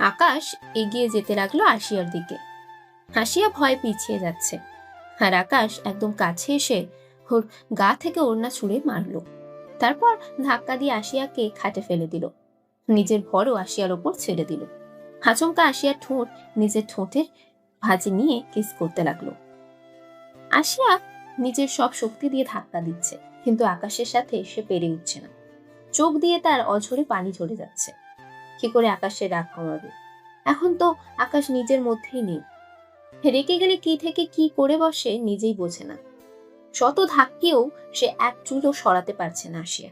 আকাশ এগিয়ে যেতে লাগলো আশিয়ার দিকে। আশিয়া ভয় পিছিয়ে যাচ্ছে, আর আকাশ একদম কাছে এসে ওর গা থেকে ওড়না ছুঁড়ে মারলো। তারপর ধাক্কা দিয়ে আশিয়াকে খাটে ফেলে দিল, নিজের ভরও আশিয়ার ওপর ছেড়ে দিল। আচমকা আশিয়ার ঠোঁট নিজের ঠোঁটের ভাঁজে নিয়ে কিস করতে লাগলো। আশিয়া নিজের সব শক্তি দিয়ে ধাক্কা দিচ্ছে, কিন্তু আকাশের সাথে সে পেরে উঠছে না। চোখ দিয়ে তার অঝরে পানি ঝরে যাচ্ছে। কি করে আকাশের রাগ কমাবে? এখন তো আকাশ নিজের মধ্যেই নেই। রেগে গেলে কি থেকে কি করে বসে নিজেই বোঝে না। শত ধাক্কেও সে এক চুলও সরাতে পারছে না আশিয়া।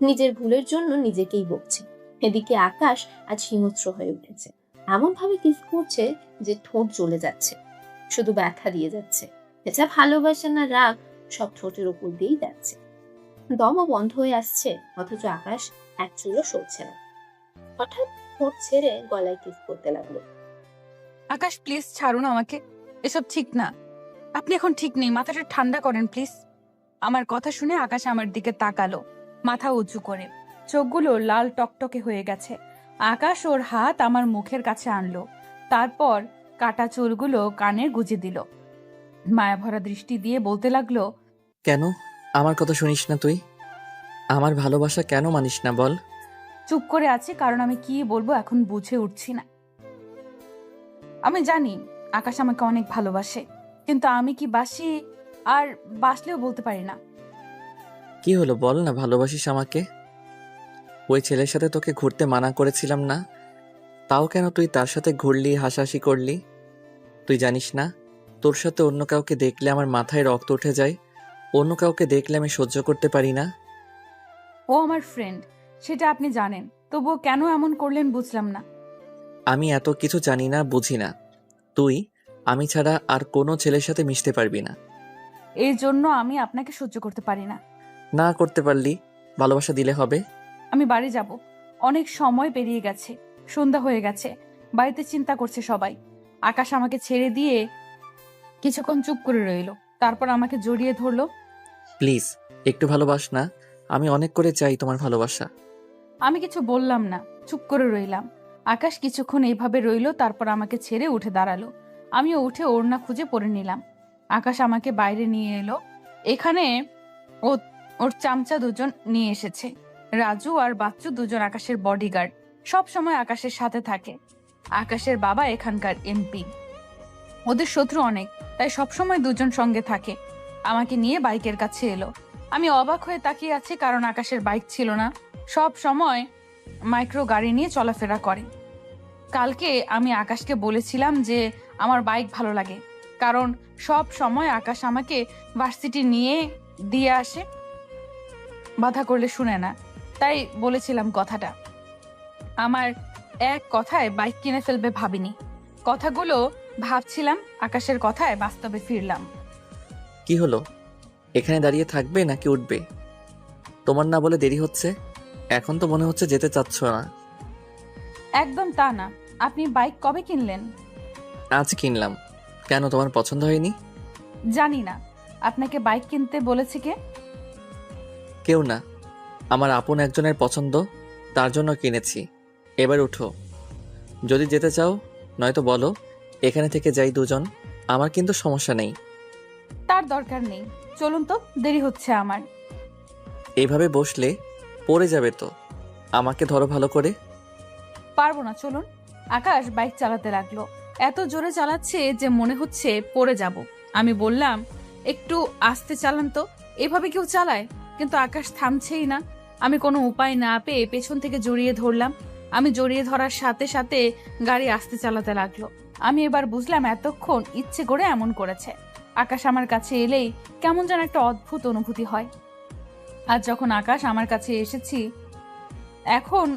নিজের ভুলের জন্য নিজেকেই বকছে। এদিকে আকাশ আজ হিংস্র হয়ে উঠেছে, এমন ভাবে কিস করছে যে ঠোঁট জ্বলে যাচ্ছে, শুধু ব্যথা দিয়ে যাচ্ছে। এটা ভালোবাসা না রাগ, সব ঠোঁটের উপর দিয়েই যাচ্ছে। দমও বন্ধ হয়ে আসছে, অথচ আকাশ এক চুলও সরছে না। হঠাৎ ঠোঁট ছেড়ে গলায় কিস করতে লাগলো। আকাশ প্লিজ ছাড়ুন আমাকে, এসব ঠিক না। আপনি এখন ঠিক নেই, মাথাটা ঠান্ডা করেন প্লিজ। আমার কথা শুনে আকাশ আমার দিকে তাকালো, মাথা উঁচু করে। চোখগুলো লাল টকটকে হয়ে গেছে। আকাশ ওর হাত আমার মুখের কাছে আনলো, তারপর কাটা চুলগুলো কানে গুজে দিল। মায়াভরা দৃষ্টি দিয়ে বলতে লাগলো, কেন আমার কথা শুনিস না তুই? আমার ভালোবাসা কেন মানিস না বল? চুপ করে আছি কারণ আমি কি বলবো এখন বুঝে উঠছি না। আমি জানি আকাশ আমাকে অনেক ভালোবাসে, কিন্তু আমি কি বাসি আর বাসলেও বলতে পারি না। কি হলো বল না, ভালোবাসিস আমাকে? ওই ছেলের সাথে তোকে ঘুরতে মানা করেছিলাম না? তাও কেন তুই তার সাথে ঘুরলি, হাসাহাসি করলি? তুই জানিস না তোর সাথে অন্য কাউকে দেখলে আমার মাথায় রক্ত উঠে যায়? অন্য কাউকে দেখলে আমি সহ্য করতে পারি না। ও আমার ফ্রেন্ড, সেটা আপনি জানেন, তবুও কেন এমন করলেন বুঝলাম না। আমি এত কিছু জানি না, বুঝি না। তুই আমি ছাড়া আর কোনো ছেলের সাথে মিশতে পারবি না। এই জন্য আমি আপনাকে সহ্য করতে পারি না। না করতে পারলি ভালোবাসা দিলে হবে? আমি বাড়ি যাব, অনেক সময় পেরিয়ে গেছে, সন্ধ্যা হয়ে গেছে, বাড়িতে চিন্তা করছে সবাই। আকাশ আমাকে ছেড়ে দিয়ে কিছুক্ষণ চুপ করে রইল, তারপর আমাকে জড়িয়ে ধরলো। প্লিজ একটু ভালোবাস না, আমি অনেক করে চাই তোমার ভালোবাসা। আমি কিছু বললাম না, চুপ করে রইলাম। আকাশ কিছুক্ষণ এইভাবে রইল, তারপর আমাকে ছেড়ে উঠে দাঁড়ালো। আমিও উঠে ওড়না খুঁজে পরে নিলাম। আকাশ আমাকে বাইরে নিয়ে এলো। এখানে ও ওর চামচা দুজন নিয়ে এসেছে। রাজু আর বাচ্চু দুজন আকাশের বডিগার্ড, সব সময় আকাশের সাথে থাকে। আকাশের বাবা এখানকার এমপি। ওদের শত্রু অনেক, তাই সবসময় দুজন সঙ্গে থাকে। আমাকে নিয়ে বাইকের কাছে এলো। আমি অবাক হয়ে তাকিয়ে আছি, কারণ আকাশের বাইক ছিল না, সব সময় মাইক্রো গাড়ি নিয়ে চলাফেরা করে। কালকে আমি আকাশকে বলেছিলাম যে আমার বাইক ভালো লাগে, কারণ সব সময় আকাশ আমাকে ভার্সিটি নিয়ে দিয়ে আসে, বাধা করলে শুনে না, তাই বলেছিলাম কথাটা। আমার এক কথায় বাইক কিনে ফেলবে ভাবিনি। কথাগুলো ভাবছিলাম, আকাশের কথায় বাস্তবে ফিরলাম। কি হলো, এখানে দাঁড়িয়ে থাকবে নাকি উঠবে? তোমার না বলে দেরি হচ্ছে, এখন তো মনে হচ্ছে যেতে চাচ্ছ না। একদম তা না। আপনি বাইক কবে কিনলেন? আজ কিনলাম। কেন, তোমার পছন্দ হয়নি? জানি না। আপনাকে বাইক কিনতে বলেছে কে? কেউ না, আমার আপন একজনের পছন্দ, তার জন্য কিনেছি। এবার উঠো, যদি যেতে চাও, নয়তো বলো এখানে থেকে যাই দুজন, আমার কিন্তু সমস্যা নেই। তার দরকার নেই, চলুন তো, দেরি হচ্ছে আমার। এইভাবে বসলে পড়ে যাবে তো, আমাকে ধরো ভালো করে। পারবো না, চলুন। আকাশ বাইক চালাতে লাগলো, এত জোরে চালাচ্ছে যে মনে হচ্ছে পড়ে যাব। আমি বললাম, একটু আস্তে চালান তো, এভাবে কেউ চালায়? কিন্তু আকাশ থামছেই না। আমি কোনো উপায় না পেয়ে পেছন থেকে জড়িয়ে ধরলাম। আমি জড়িয়ে ধরার সাথে সাথে গাড়ি আস্তে চালাতে লাগলো। আমি এবার বুঝলাম এতক্ষণ ইচ্ছে করে এমন করেছে। আকাশ আমার কাছে এলেই কেমন যেন একটা অদ্ভুত অনুভূতি হয়। আর যখন আকাশ আমার কাছে এসেছি, এখন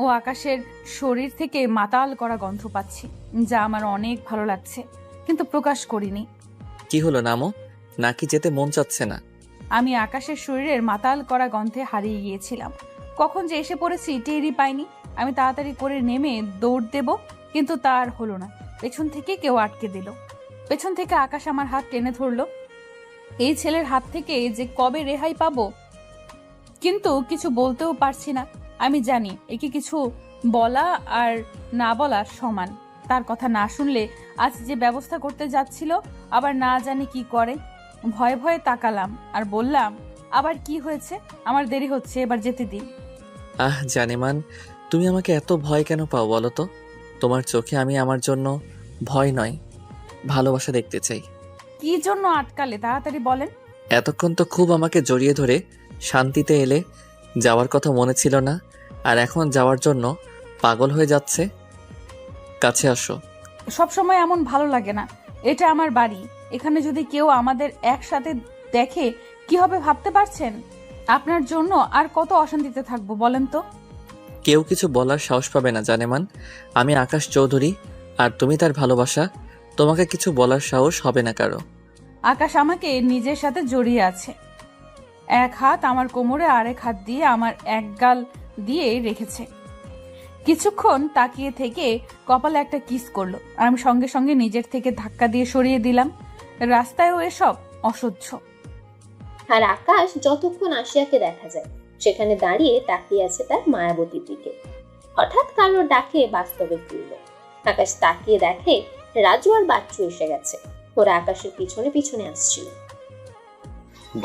ও আকাশের শরীর থেকে মাতাল করা গন্ধ পাচ্ছি, যা আমার অনেক ভালো লাগছে, কিন্তু প্রকাশ করিনি। কি হলো নামো, নাকি যেতে মন চাচ্ছে না? আমি আকাশের শরীরের মাতাল করা গন্ধে হারিয়ে গিয়েছিলাম। কখন যে এসে পড়েছি টেরই পাইনি। আমি তাড়াতাড়ি করে নেমে দৌড় দেব, কিন্তু তার হলো না। পেছন থেকে কেউ আটকে দিল। পেছন থেকে আকাশ আমার হাত টেনে ধরলো। এই ছেলের হাত থেকে যে কবে রেহাই পাবো কিন্তু কিছু বলতেও পারছি না। আমি জানি একে কিছু বলা আর না বলা সমান। তার কথা না শুনলে আজ যে ব্যবস্থা করতে যাচ্ছিল আবার না জানি কি করে। ভয়ে ভয়ে তাকালাম আর বললাম, আবার কি হয়েছে? আমার দেরি হচ্ছে, এবার যেতে দিন। জানেমান, তুমি আমাকে এত ভয় কেন পাও বলো তো? তোমার চোখে আমি আমার জন্য ভয় নয়, ভালোবাসা দেখতে চাই। কি জন্য আটকালে তাড়াতাড়ি বলেন। এতক্ষণ তো খুব আমাকে জড়িয়ে ধরে শান্তিতে এলে, যাওয়ার কথা মনে ছিল না, আর এখন যাওয়ার জন্য পাগল হয়ে যাচ্ছে। কাছে আসো। সব সময় এমন ভালো লাগে না। এটা আমার বাড়ি। এখানে যদি কেউ আমাদের একসাথে দেখে কি হবে ভাবতে পারছেন? আপনার জন্য আর কত অশান্তিতে থাকবো বলেন তো। কেউ কিছু বলার সাহস পাবে না জানেমান। আমি আকাশ চৌধুরী, আর তুমি তার ভালোবাসা। তোমাকে কিছু বলার সাহস হবে না কারো। আকাশ আমাকে নিজের সাথে জড়িয়ে আছে। এক হাত আমার কোমরে, আরেক হাত দিয়ে আমার এক গাল দিয়ে রেখেছে। কিছুক্ষণ তাকিয়ে থেকে কপালে একটা কিস করলো। আমি সঙ্গে সঙ্গে নিজের থেকে ধাক্কা দিয়ে সরিয়ে দিলাম। রাস্তায়ও এসব অসহ্য। আর আকাশ যতক্ষণ আশিয়াকে দেখা যায় সেখানে দাঁড়িয়ে তাকিয়ে আছে তার মায়াবতীর দিকে। হঠাৎ কারোর ডাকে বাস্তবে ফিরল। আকাশ তাকিয়ে দেখে রাজু আর বাচ্চু এসে গেছে। ওরা আকাশের পিছনে পিছনে আসছিল।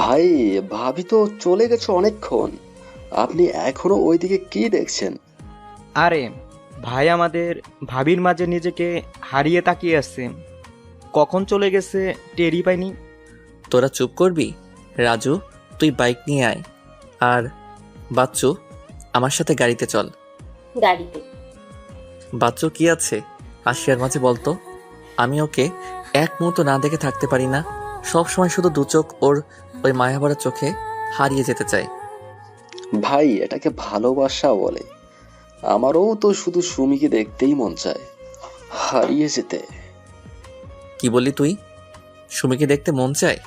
ভাই, ভাবি তো চলে গেছে অনেকক্ষণ, আপনি এখনো ওইদিকে কি দেখছেন? আরে ভাই, আমাদের ভাবির মাঝে নিজেকে হারিয়ে তাকিয়ে আছে। কখন চলে গেছে টেরই পাইনি। তোরা চুপ করবি? রাজু, তুই বাইক নিয়ে আয়, আর বাচ্চু আমার সাথে গাড়িতে চল। গাড়িতে? বাচ্চু কি আছে আশিয়ার মাঝে বলতো? আমি ওকে এক মুহূর্ত না দেখে থাকতে পারি না। সব সময় শুধু দু চোখ ওর ওই মায়াভরা চোখে হারিয়ে যেতে চাই। ভাই, এটাকে ভালোবাসা বলে। আমারও তো শুধু সুমিকে দেখতেই মন চায়, হারিয়ে যেতে। কি বললি তুই? সুমিকে দেখতে মন চায়?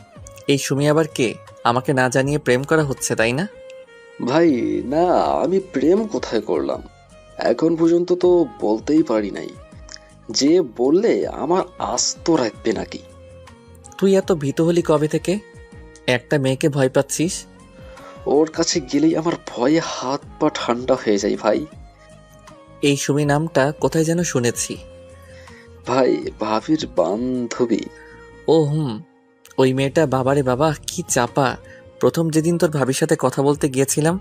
এই সুমি আবার কে? আমাকে না জানিয়ে প্রেম করা হচ্ছে, তাই না? ভাই না, আমি প্রেম কোথায় করলাম, এখন পর্যন্ত তো বলতেই পারি নাই। যে বললে আমার আস্ত রাখবে নাকি? তুই এত ভীত হলি কবে থেকে? একটা মেয়েকে ভয় পাচ্ছিস? ওর কাছে গেলেই আমার ভয়ে হাত পা ঠান্ডা হয়ে যায় ভাই। এই সুমি নামটা কোথায় যেন শুনেছি। ভাই, ভাবির বান্ধবী। ও ওই মেয়েটা। বাবারে বাবা, কি চাপা! প্রথম যেদিন তোর ভাবির সাথে কথা বলতে গিয়েছিলাম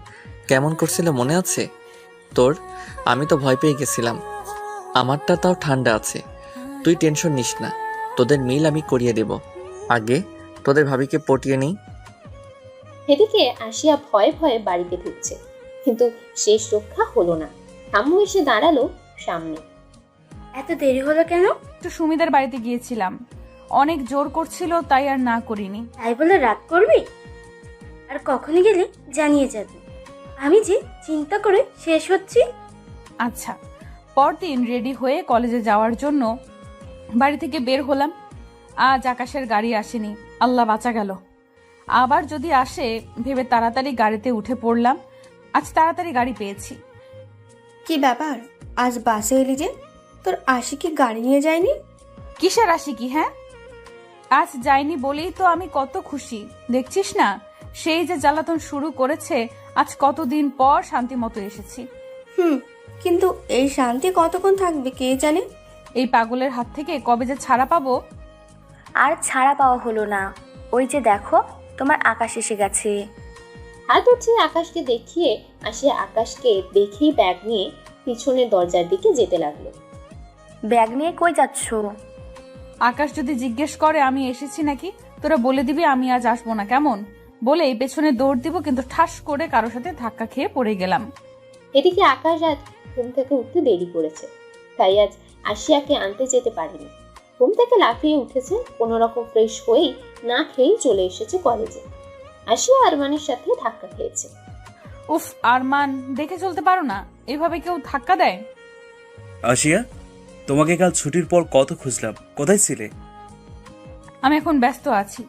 কেমন করছিল মনে আছে তোর? আমি তো ভয় পেয়ে গেছিলাম। আমারটা তাও ঠান্ডা আছে। তুই টেনশন নিস না, তোদের মিল আমি করিয়ে দেব। আগে তোদের ভাবিকে পটিয়ে নিই। এদিকে আশিয়া ভয়ে ভয়ে বাড়িতে ঢুকছে, কিন্তু শেষ রক্ষা হলো না। আম্মু এসে দাঁড়ালো সামনে। এত দেরি হলো কেন? একটু সুমিদের বাড়িতে গিয়েছিলাম, অনেক জোর করছিল তাই আর না করিনি। তাই বলে রাগ করবি? আর কখনো গেলে জানিয়ে যাবি। আমি যে চিন্তা করে শেষ হচ্ছি। আচ্ছা। পরদিন রেডি হয়ে কলেজে যাওয়ার জন্য বাড়ি থেকে বের হলাম। আজ আকাশের গাড়ি আসেনি, আল্লাহ বাঁচা গেল। আবার যদি আসে ভেবে তাড়াতাড়ি গাড়িতে উঠে পড়লাম। আজ তাড়াতাড়ি গাড়ি পেয়েছি। কি ব্যাপার, আজ বাসে এলি যে? তোর আশিকি গাড়ি নিয়ে যায়নি? কিসের আশিকি? হ্যাঁ, আজ যাইনি বলেই তো আমি কত খুশি। দেখছিস না, সেই যে জ্বালাতন শুরু করেছে, আজ কতদিন পর শান্তি মতো এসেছি। কিন্তু এই শান্তি কতক্ষণ থাকবে কে জানে। এই পাগলের হাত থেকে কবে যে ছাড়া পাবো। আর ছাড়া পাওয়া হলো না। ওই যে দেখো, তোমার আকাশ এসে গেছে। হাত উঠিয়ে আকাশকে দেখিয়ে আশিয়া আকাশকে দেখেই ব্যাগ নিয়ে পিছনের দরজার দিকে যেতে লাগলো। ব্যাগ নিয়ে কই যাচ্ছ? আকাশ যদি জিজ্ঞেস করে আমি এসেছি নাকি, তোরা বলে দিবি আমি আজ আসবো না, কেমন? বলে এই পেছনে দৌড় দিব, কিন্তু ঠাস করে কারোর সাথে ধাক্কা খেয়ে পড়ে গেলাম। এদিকে আকাশ আজ ঘুম থেকে উঠতে দেরি করেছে, তাই আজ আশিয়াকে আনতে যেতে পারেনি। ঘুম থেকে লাফিয়ে উঠেছে, কোনো রকম ফ্রেশ হয়েই না খেয়েই চলে এসেছে কলেজে। আশিয়া আরমানের সাথে ধাক্কা খেয়েছে। উফ আরমান, দেখে চলতে পারো না? এভাবে কেউ ধাক্কা দেয়? আশিয়া, তোমাকে কাল ছুটির পর কত খুঁজলাম, কোথায় ছিলে? আমি এখন ব্যস্ত আছি।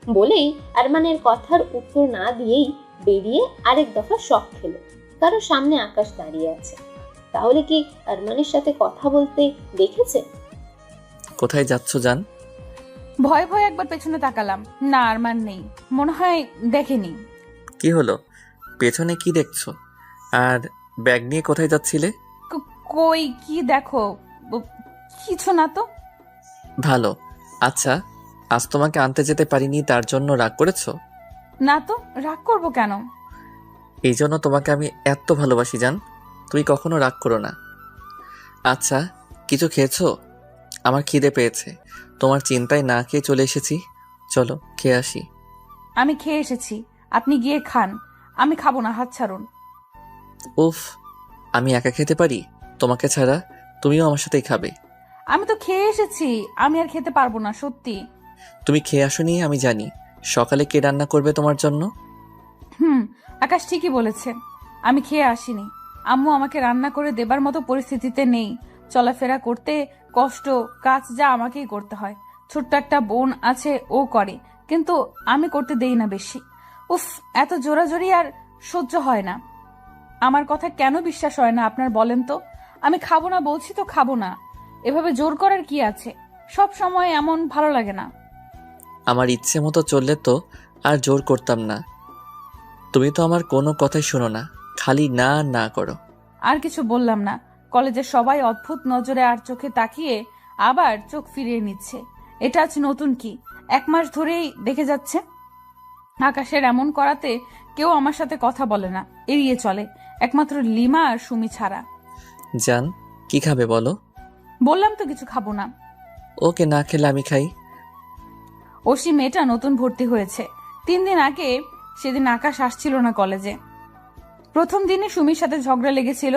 বলেই আরমানের কথার উত্তর না দিয়েই বেরিয়ে আরেক দফা শক খেলো, কারো সামনে আকাশ দাঁড়িয়ে আছে। তাহলে কি আরমানের সাথে কথা বলতে দেখেছে? কোথায় যাচ্ছ জান? ভয়ে ভয়ে একবার পেছনে তাকালাম, না আরমান নেই, মনে হয় দেখেনি। কি হলো? পেছনে কি দেখছো? আর ব্যাগ নিয়ে কোথায় যাচ্ছিলে? কই কি দেখো? কিছু না তো। ভালো। আচ্ছা, আজ তোমাকে আনতে যেতে পারিনি, তার জন্য রাগ করেছো? না তো, রাগ করবো কেন? এই জন্য তোমাকে আমি এত ভালোবাসি জান। তুমি কখনো রাগ করো না। আচ্ছা, কিছু খেয়েছো? আমার খিদে পেয়েছে, তোমার চিন্তায় না খেয়ে চলে এসেছি। চলো খেয়ে আসি। আমি খেয়ে এসেছি, আপনি গিয়ে খান। আমি খাবো না, হাত ছাড়ুন। উফ, আমি একা খেতে পারি তোমাকে ছাড়া? তুমিও আমার সাথেই খাবে। আমি তো খেয়ে এসেছি, আমি আর খেতে পারবো না, সত্যি। তুমি খেয়ে আসোনি আমি জানি। সকালে কে রান্না করবে তোমার জন্য? আকাশ ঠিকই বলেছে, আমি খেয়ে আসিনি। আম্মু আমাকে রান্না করে দেবার মতো পরিস্থিতিতে নেই। চলাফেরা করতে কষ্ট, কাজ যা আমাকেই করতে হয়। ছোট্ট একটা বোন আছে, ও করে, কিন্তু আমি করতে দেই না বেশি। উফ, এত জোরাজোরি আর সহ্য হয় না। আমার কথা কেন বিশ্বাস হয় না আপনার বলেন তো? আমি খাবো না বলছি তো খাবো না। এভাবে জোর করার কি আছে? সব সময় এমন ভালো লাগে না। আমার ইচ্ছে মতো চললে তো আর জোর করতাম না। তুমি তো আমার কোনো কথাই শোনো না, খালি না না করো। আর কিছু বললাম না। কলেজের সবাই অদ্ভুত নজরে আর চোখে তাকিয়ে আবার চোখ ফিরিয়ে নিচ্ছে। এটা আজ নতুন কি? 1 মাস ধরেই দেখে যাচ্ছে। আকাশের এমন করাতে কেউ আমার সাথে কথা বলে না, এড়িয়ে চলে, একমাত্র লিমা আর সুমি ছাড়া। জান, কি খাবে বলো? বললাম তো কিছু খাবো না। ওকে, না খেলে আমি খাই। ওসি মেয়েটা নতুন ভর্তি হয়েছে। 3 দিন আগে সেদিন আকাশ আসছিল না কলেজে। প্রথম দিনে সুমির সাথে ঝগড়া লেগেছিল।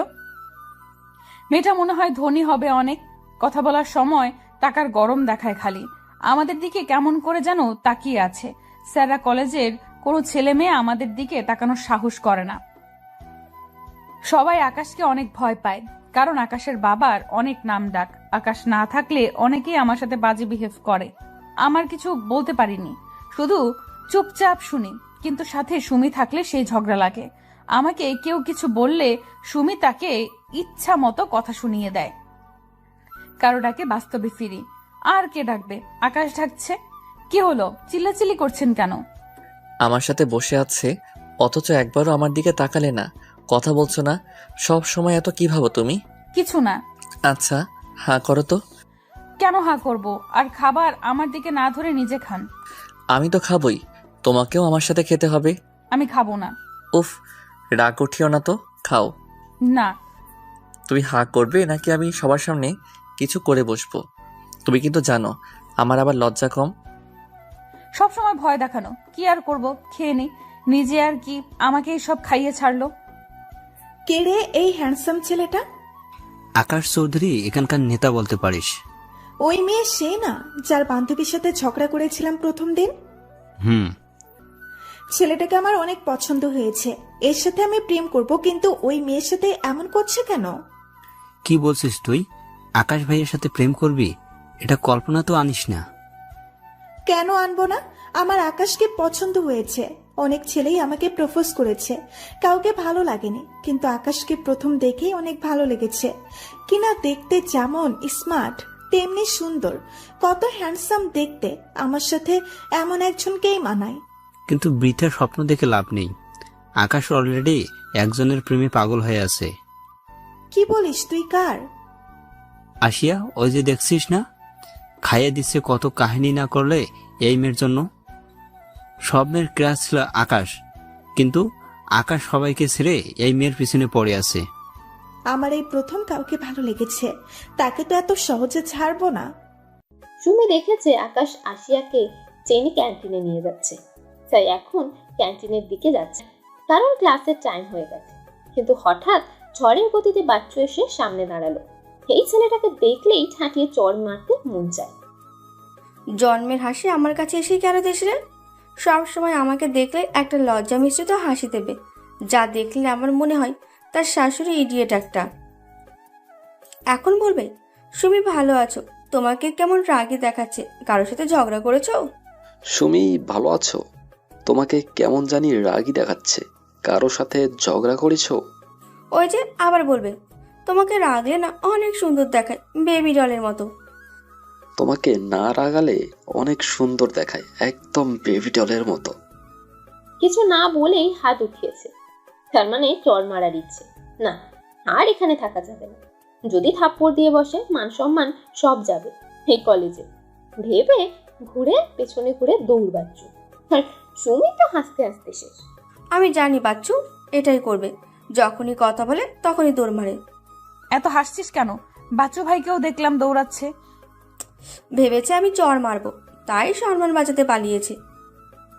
মেয়েটা মনে হয় ধনী হবে অনেক। কথা বলার সময় টাকার গরম দেখায় খালি। আমাদের দিকে কেমন করে যেন তাকিয়ে আছে। স্যাররা কলেজের কোনো ছেলে মেয়ে আমাদের দিকে তাকানোর সাহস করে না। সবাই আকাশকে অনেক ভয় পায়, কারণ আকাশের বাবার অনেক নাম ডাক। আকাশ না থাকলে অনেকেই আমার সাথে বাজে বিহেভ করে। আমার কিছু বলতে পারিনি, শুধু চুপচাপ শুনি। কিন্তু সাথে সুমি থাকলে সেই ঝগড়া লাগে। আমাকে কেউ কিছু বললে সুমি তাকে ইচ্ছা মতো কথা শুনিয়ে দেয়। কারো ডাকে বাস্তবে ফিরি। আর কে ডাকবে? আকাশ ডাকছে। কি হলো, চিল্লাচিল্লি করছেন কেন? আমার সাথে বসে আছে, অথচ একবারও আমার দিকে তাকালে না, কথা বলছো না। সব সময় এত কি ভাবো তুমি? কিছু না। আচ্ছা, হ্যাঁ করো তো। কেন হ্যাঁ করব? আর খাবার আমার দিকে না ধরে নিজে খান। আমি তো খাবই, তোমাকেও আমার সাথে খেতে হবে। আমি খাবো না। উফ, রাগ উঠিও না তো, খাও। না। তুমি হাঁ করবে নাকি আমি সবার সামনে কিছু করে বসবো? তুমি কিন্তু জানো আমার আবার লজ্জা কম। সব সময় ভয় দেখানো, কি আর করব, খেয়ে নি। নিজে আর কি আমাকেই সব খাইয়ে ছাড়লো। কে রে এই হ্যান্ডসাম ছেলেটা? আকাশ চৌধুরী এখানকার নেতা বলতে পারিস। ওই মেয়ে সে না, যার বান্ধবীর সাথে ঝগড়া করেছিলাম প্রথম দিন? ছেলেটাকে আমার অনেক পছন্দ হয়েছে, এর সাথে আমি প্রেম করব, কিন্তু ওই মেয়ের সাথে এমন করছে কেন? কি বলছিস তুই? আকাশ ভাইয়ের সাথে প্রেম করবি? এটা কল্পনা তো আনিস না। কেন আনবো না? আমার আকাশকে পছন্দ হয়েছে। অনেক ছেলেই আমাকে প্রপোজ করেছে, কাউকে ভালো লাগেনি, কিন্তু আকাশকে প্রথম দেখেই অনেক ভালো লেগেছে। কিনা দেখতে যেমন স্মার্ট তেমনি সুন্দর, কত হ্যান্ডসাম দেখতে। আমার সাথে এমন একজনকেই মানায়। কিন্তু বৃথা স্বপ্ন দেখে লাভ নেই। আকাশ অলরেডি একজনের প্রেমে পাগল হয়ে আছে। কি বলিস তুই? কার? আসিয়া, ওই যে দেখছিস না, খাইয়ে দিচ্ছে। কত কাহিনী না করলে এই মেয়ের জন্য। সব মেয়ের ক্রাশ ছিল আকাশ, কিন্তু আকাশ সবাইকে ছেড়ে এই মেয়ের পিছনে পড়ে আছে। আমার এই প্রথম কাউকে ভালো লেগেছে, তাকে তো এত সহজে ছাড়বো না। সুমি দেখেছে আকাশ আসিয়াকে চেনে ক্যান্টিনে নিয়ে যাচ্ছে, তাই এখন ক্যান্টিনের দিকে যাচ্ছে, কারণ ক্লাসের টাইম হয়ে গেছে। কিন্তু হঠাৎ ঝড়ের গতিতে বাচ্চু এসে সামনে দাঁড়ালো। এই ছেলেটাকে দেখলেই ঠাঁটিয়ে চড় মারতে মন চায়। জন্মের হাসি আমার কাছে এসে কেন দিস রে? সব সময় আমাকে দেখলে একটা লজ্জা মিশ্রিত হাসি দেবে, যা দেখলে আমার মনে হয় তার শাশুড়ি ইডিয়েট একটা। এখন বলবে সুমি ভালো আছো, তোমাকে কেমন রাগী দেখাচ্ছে, কারোর সাথে ঝগড়া করেছো? সুমি ভালো আছো? তোমাকে কেমন জানি রাগী দেখাচ্ছে, কারো সাথে ঝগড়া করেছো? ওই যে আবার বলবে তোমাকে রাগলে না অনেক সুন্দর দেখায়, বেবি ডলের মতো। তোমাকে না রাগালে অনেক সুন্দর দেখায়, একদম বেবি ডলের মতো। কিছু না বলেই হাত উঠিয়েছে। তার মানে চর মারার ইচ্ছে। না, আর এখানে থাকা যাবে না। যদি থাপ্পড় দিয়ে বসে মান সম্মান সব যাবে এই কলেজে। ভেবে ঘুরে পেছনে ঘুরে দৌড় বাচ্চু। আর সুমি তো হাসতে হাসতে শেষ। আমি জানি বাচ্চু এটাই করবে, যখনই কথা বলে তখনই দৌড় মারে। এত হাসছিস কেন? বাচ্চু ভাইকেও দেখলাম দৌড়াচ্ছে। ভেবেছে আমি চর মারবো, তাই সম্মান বাঁচাতে পালিয়েছে।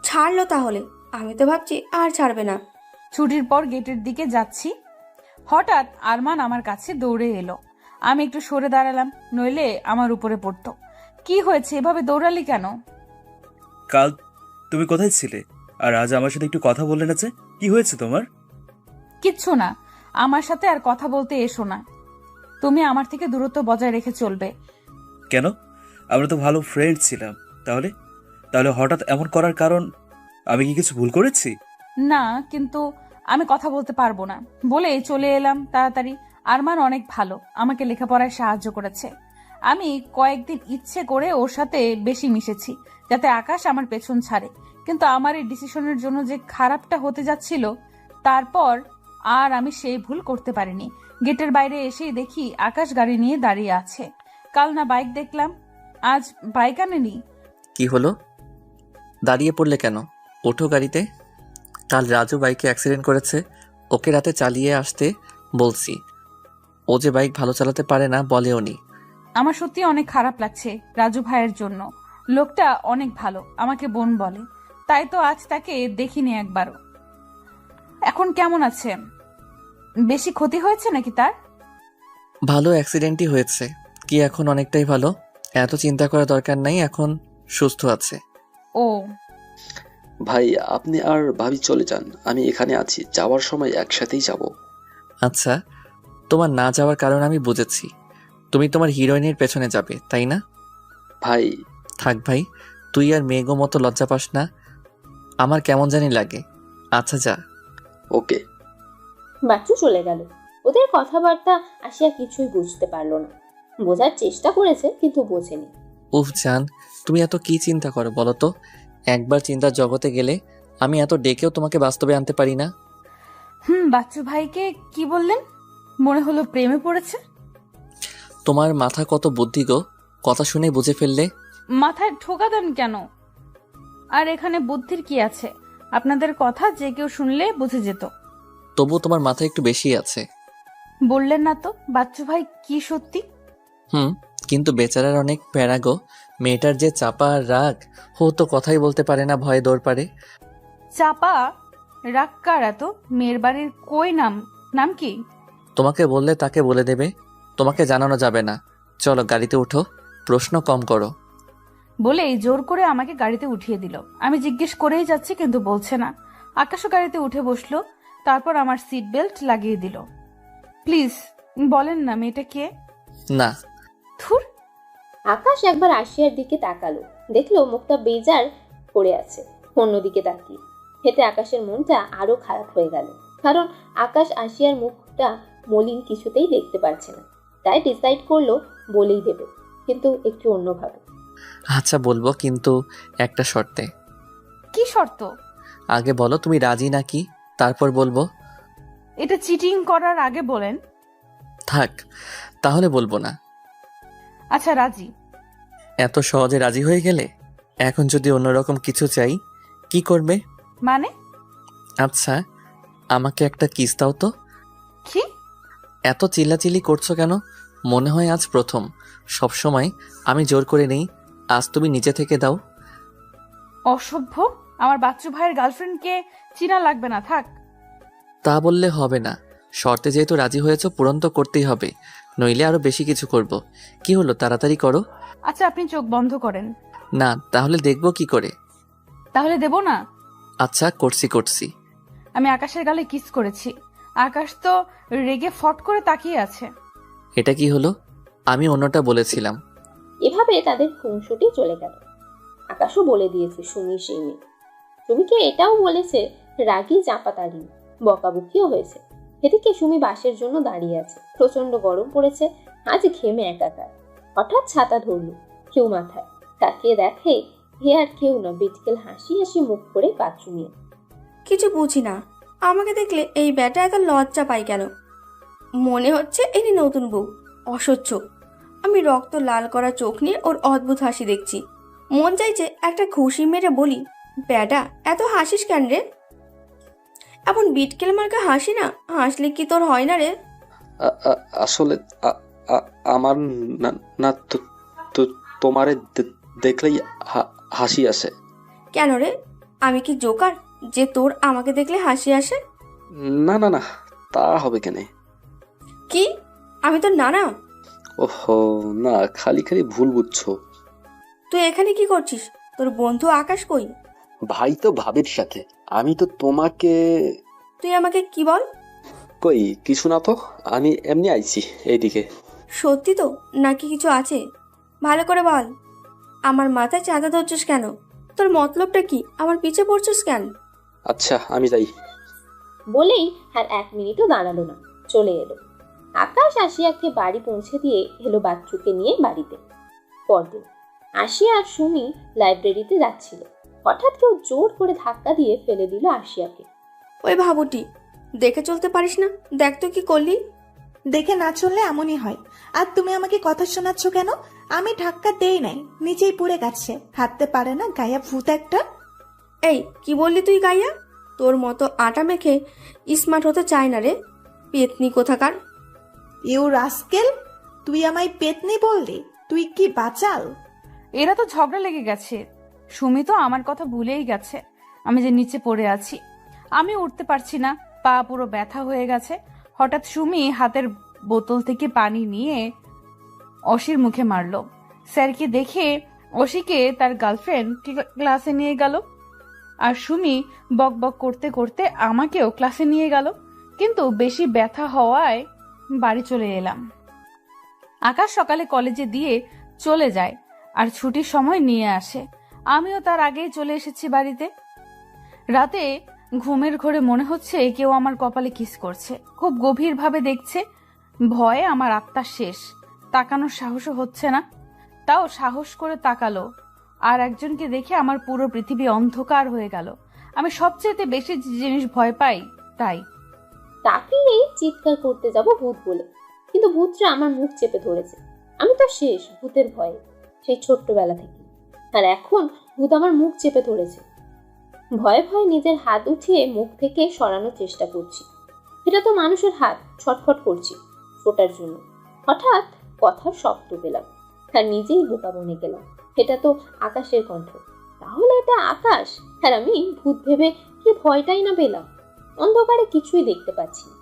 ছাড়লো তাহলে, আমি তো ভাবছি আর ছাড়বে না। ছুটির পর গেটের দিকে যাচ্ছি, হঠাৎ আরমান আমার কাছে দৌড়ে এলো। আমি একটু সরে দাঁড়ালাম, নইলে আমার উপরে পড়তো। কি হয়েছে, এভাবে দৌড়ালি কেন? কাল তুমি কোথায় ছিলে? আর আজ আমার সাথে একটু কথা বললে না যে? কি হয়েছে তোমার? কিচ্ছু না, আমার সাথে আর কথা বলতে এসো না। তুমি আমার থেকে দূরত্ব বজায় রেখে চলবে। কেন? আমরা তো ভালো ফ্রেন্ড ছিলাম। তাহলে তাহলে হঠাৎ এমন করার কারণ? আমি কি কিছু ভুল করেছি? না, কিন্তু আমি কথা বলতে পারবো না বলে চলে এলাম তাড়াতাড়ি। আরমান অনেক ভালো, আমাকে লেখাপড়ায় সাহায্য করেছে। আমি কয়েকদিন ইচ্ছে করে ওর সাথে বেশি মিশেছি, যাতে আকাশ আমার পেছন ছাড়ে। কিন্তু আমার এই ডিসিশনের জন্য যে খারাপটা হতে যাচ্ছিল, তারপর আর আমি সেই ভুল করতে পারিনি। গেটের বাইরে এসেই দেখি আকাশ গাড়ি নিয়ে দাঁড়িয়ে আছে। কাল না বাইক দেখলাম, আজ বাইক আনেনি। কি হলো? দাঁড়িয়ে পড়লে কেন? ওঠো গাড়িতে। কাল রাজু বাইকে অ্যাক্সিডেন্ট করেছে, ওকে রাতে চালিয়ে আসতে বলছি। ও যে বাইক ভালো চালাতে পারে না বলেও নি। আমার সত্যি অনেক খারাপ লাগছে রাজু ভাইয়ের জন্য। লোকটা অনেক ভালো, আমাকে বোন বলে, তাই তো আজ তাকে দেখিনি একবারও। এখন কেমন আছে? বেশি ক্ষতি হয়েছে নাকি তার? ভালো অ্যাক্সিডেন্টই হয়েছে। কি এখন অনেকটাই ভালো, এত চিন্তা করা দরকার নাই, এখন সুস্থ আছে। ও ভাই, আপনি আর ভাবি চলে যান, আমি এখানে আছি। যাওয়ার সময় একসাথেই যাব। আচ্ছা, তোমার না যাওয়ার কারণ আমি বুঝেছি। তুমি তোমার হিরোইনের পেছনে যাবে, তাই না? ভাই থাক ভাই, তুই আর মেঘো মতো লজ্জা পাস না, আমার কেমন জানি লাগে। আচ্ছা যা। ওকে। বাচ্চু চলে গেল। ওদের কথাবার্তা আসিয়া কিছুই বুঝতে পারলো না। বোঝার চেষ্টা করেছে কিন্তু বোঝেনি। উফ জান, তুমি এত কি চিন্তা করো বলো তো? একবার চিন্তার জগতে গেলে আমি এত ডেকেও তোমাকে বাস্তবে আনতে পারি না। বাচ্চু ভাইকে কি বললেন? মনে হলো প্রেমে পড়েছে। তোমার মাথা কত বুদ্ধি গো, কথা শুনে বুঝে ফেললে। মাথায় ঠোকা দেন কেন? আর এখানে বুদ্ধির কি আছে? আপনাদের কথা যে কেউ শুনলে বুঝে যেত। তবু তোমার মাথা একটু বেশি আছে। বললেন না তো বাচ্চু ভাই কি সত্যি? কিন্তু বেচারার অনেক প্যারা গো। মেয়েটার যে চাপা আর রাগ, ও তো কথাই বলতে পারে না, ভয়ে দৌড় পারে। চাপা রাগ কার এত? মেয়ের বাড়ির কই নাম কি? তোমাকে বললে তাকে বলে দেবে, তোমাকে জানানো যাবে না। চলো গাড়িতে উঠো, প্রশ্ন কম করো। বলেই জোর করে আমাকে গাড়িতে উঠিয়ে দিল। আমি জিজ্ঞেস করেই যাচ্ছি কিন্তু বলছে না। আকাশও গাড়িতে উঠে বসলো, তারপর আমার সিট বেল্ট লাগিয়ে দিল। প্লিজ বলেন না মেয়েটা কে? না। থুর। আকাশ একবার আশিয়ার দিকে তাকালো, দেখলো মুখটা বেজার পড়ে আছে অন্যদিকে তাকিয়ে। এতে আকাশের মনটা আরো খারাপ হয়ে গেল, কারণ আকাশ আশিয়ার মুখটা মলিন কিছুতেই দেখতে পারছে না। তাই ডিসাইড করলো বলেই দেবে, কিন্তু একটু অন্যভাবে। আচ্ছা বলবো, কিন্তু একটা শর্তে। কি শর্ত? আগে বলো তুমি রাজি নাকি, তারপর বলবো। এটা চিটিং করার আগে বলেন। থাক, তাহলে বলবো না। আচ্ছা রাজি। এত সহজে রাজি হয়ে গেলে? এখন যদি অন্যরকম কিছু চাই, কি করবে? মানে? আচ্ছা, আমাকে একটা কিস দাও তো। কি? এত চিল্লাচিল্লি করছো কেন? মনে হয় আজ প্রথম? সবসময় আমি জোর করে নেই, আজ তুমি নিজে থেকে দাও। অসভ্য! আমার বাচ্চু ভাইয়ের গার্লফ্রেন্ডকে চিনা লাগবে না, থাক। তা বললে হবে না, শর্তে যেহেতু রাজি হয়েছো পূরণ তো করতেই হবে, নইলে আরো বেশি কিছু করব। কি হলো, তাড়াতাড়ি করো। আচ্ছা আপনি চোখ বন্ধ করেন। না, তাহলে দেখবো কি করে? তাহলে দেব না। আচ্ছা করছি। আমি আকাশের গালে কিস করেছি। আকাশ তো রেগে ফট করে তাকিয়ে আছে। এটা কি হলো? আমি অন্যটা বলেছিলাম। এভাবে তাদের খুনসুটি চলে গেল। আকাশও বলে দিয়েছে সুমি সেই মেয়ে। সুমিকে এটাও বলেছে রাগী চাপাতাড়ি, বকাবকিও হয়েছে। এদিকে সুমি বাসের জন্য দাঁড়িয়ে আছে, প্রচন্ড গরম পড়েছে, আজ ঘেমে একাকার। হঠাৎ ছাতা ধরলো কেউ মাথায়, তাকিয়ে দেখে এ আর কেউ না, বিটকেল হাসি হাসি মুখ করে বাথরুমে। কিছু বুঝি না, আমাকে দেখলে এই ব্যাটা এত লজ্জা পাই কেন? মনে হচ্ছে এনি নতুন বউ। অসহ্য। আমি রক্ত লাল করা চোখ নিয়ে ওর অদ্ভুত হাসি দেখছি। মন চাইছে একটা খুশি মেরে বলি, ব্যাটা এত হাসিস কেন রে? এমন বিটকেল মার্কা হাসি না, হাসলে কি তোর হয় না রে? আসলে আমার না না তোমারে দেখলেই হাসি আসে। কেন রে, আমি কি জোকার যে তোর আমাকে দেখলে হাসি আসে? না না না, তা হবে কেন? কি আমি তোর নানা? ওহো না, খালি খালি ভুল বুঝছো। তুই এখানে কি করছিস? তোর বন্ধু আকাশ কই? ভাই তো ভাবির সাথে, আমি তো তোমাকে। তুই আমাকে কি বল? কই কিছু না তো, আমি এমনি আইছি এইদিকে। সত্যি তো নাকি কিছু আছে? ভালো করে বল। আমার মাথায় চাঁদা ধরছিস কেন? তোর মতলবটা কি? আমার পিছে পড়ছিস কেন? আচ্ছা আমি যাই। বলেই আর 1 মিনিটও দাঁড়ালো না, চলে এলো। আকাশ আশিয়াকে বাড়ি পৌঁছে দিয়ে এলো বাচ্চুকে নিয়ে বাড়িতে। পরদিন আশিয়া আর সুমি লাইব্রেরিতে যাচ্ছিল। হঠাৎ কেউ জোর করে ধাক্কা দিয়ে ফেলে দিল আশিয়াকে। ওই ভাবুটি, দেখে চলতে পারিস না? দেখ তো কি করলি। দেখে না চললে এমনই হয়। আর তুমি আমাকে কথা শোনাচ্ছ কেন? আমি ধাক্কা দেই নাই, নিচেই পড়ে গেছে। হাঁটতে পারে না গায়া ভূত একটা। এই কি বললি তুই গাইয়া? তোর মতো আটা মেখে স্মার্ট হতে চায় না রে, পেতনি কোথাকার। ইউ রাস্কেল, তুই আমায় পেতনি বললি? তুই কি বাচাল? এরা তো ঝগড়া লেগে গেছে। সুমি তো আমার কথা ভুলেই গেছে আমি যে নিচে পড়ে আছি। আমি উঠতে পারছি না, পা পুরো ব্যথা হয়ে গেছে। হঠাৎ সুমি হাতের বোতল থেকে পানি নিয়ে অসির মুখে মারলো। স্যারকে দেখে অসিকে তার গার্লফ্রেন্ড ক্লাসে নিয়ে গেল, আর সুমি বক বক করতে করতে আমাকেও ক্লাসে নিয়ে গেল। কিন্তু বেশি ব্যথা হওয়ায় বাড়ি চলে এলাম। আকাশ সকালে কলেজে দিয়ে চলে যায় আর ছুটির সময় নিয়ে আসে। আমিও তার আগেই চলে এসেছি বাড়িতে। রাতে ঘুমের ঘোরে মনে হচ্ছে কেউ আমার কপালে কিস করছে, খুব গভীরভাবে দেখছে। ভয়ে আমার আত্মা শেষ, তাকানোর সাহসও হচ্ছে না। তাও সাহস করে তাকালো, আর একজনকে দেখে আমার পুরো পৃথিবী অন্ধকার হয়ে গেল। আমি সবচেয়ে বেশি যে জিনিস ভয় পাই তাই। তাকিয়েই চিৎকার করতে যাব ভূত বলে, কিন্তু ভূতটা আমার মুখ চেপে ধরেছে। আমি তো শেষ ভূতের ভয়ে, সেই ছোট্টবেলা থেকে। আর এখন ভূত আমার মুখ চেপে ধরেছে। ভয়ে ভয়ে নিজের হাত উঠিয়ে মুখ থেকে সরানোর চেষ্টা করছি। এটা তো মানুষের হাত, ছটফট করছি ফোটার জন্য। হঠাৎ কথার শব্দ পেলাম আর নিজেই বোকা বনে গেলাম। এটা তো আকাশের কণ্ঠ। তাহলে এটা আকাশ, আর আমি ভূত ভেবে কি ভয়টাই না পেলাম। অন্ধকারে কিছুই দেখতে পাচ্ছি না।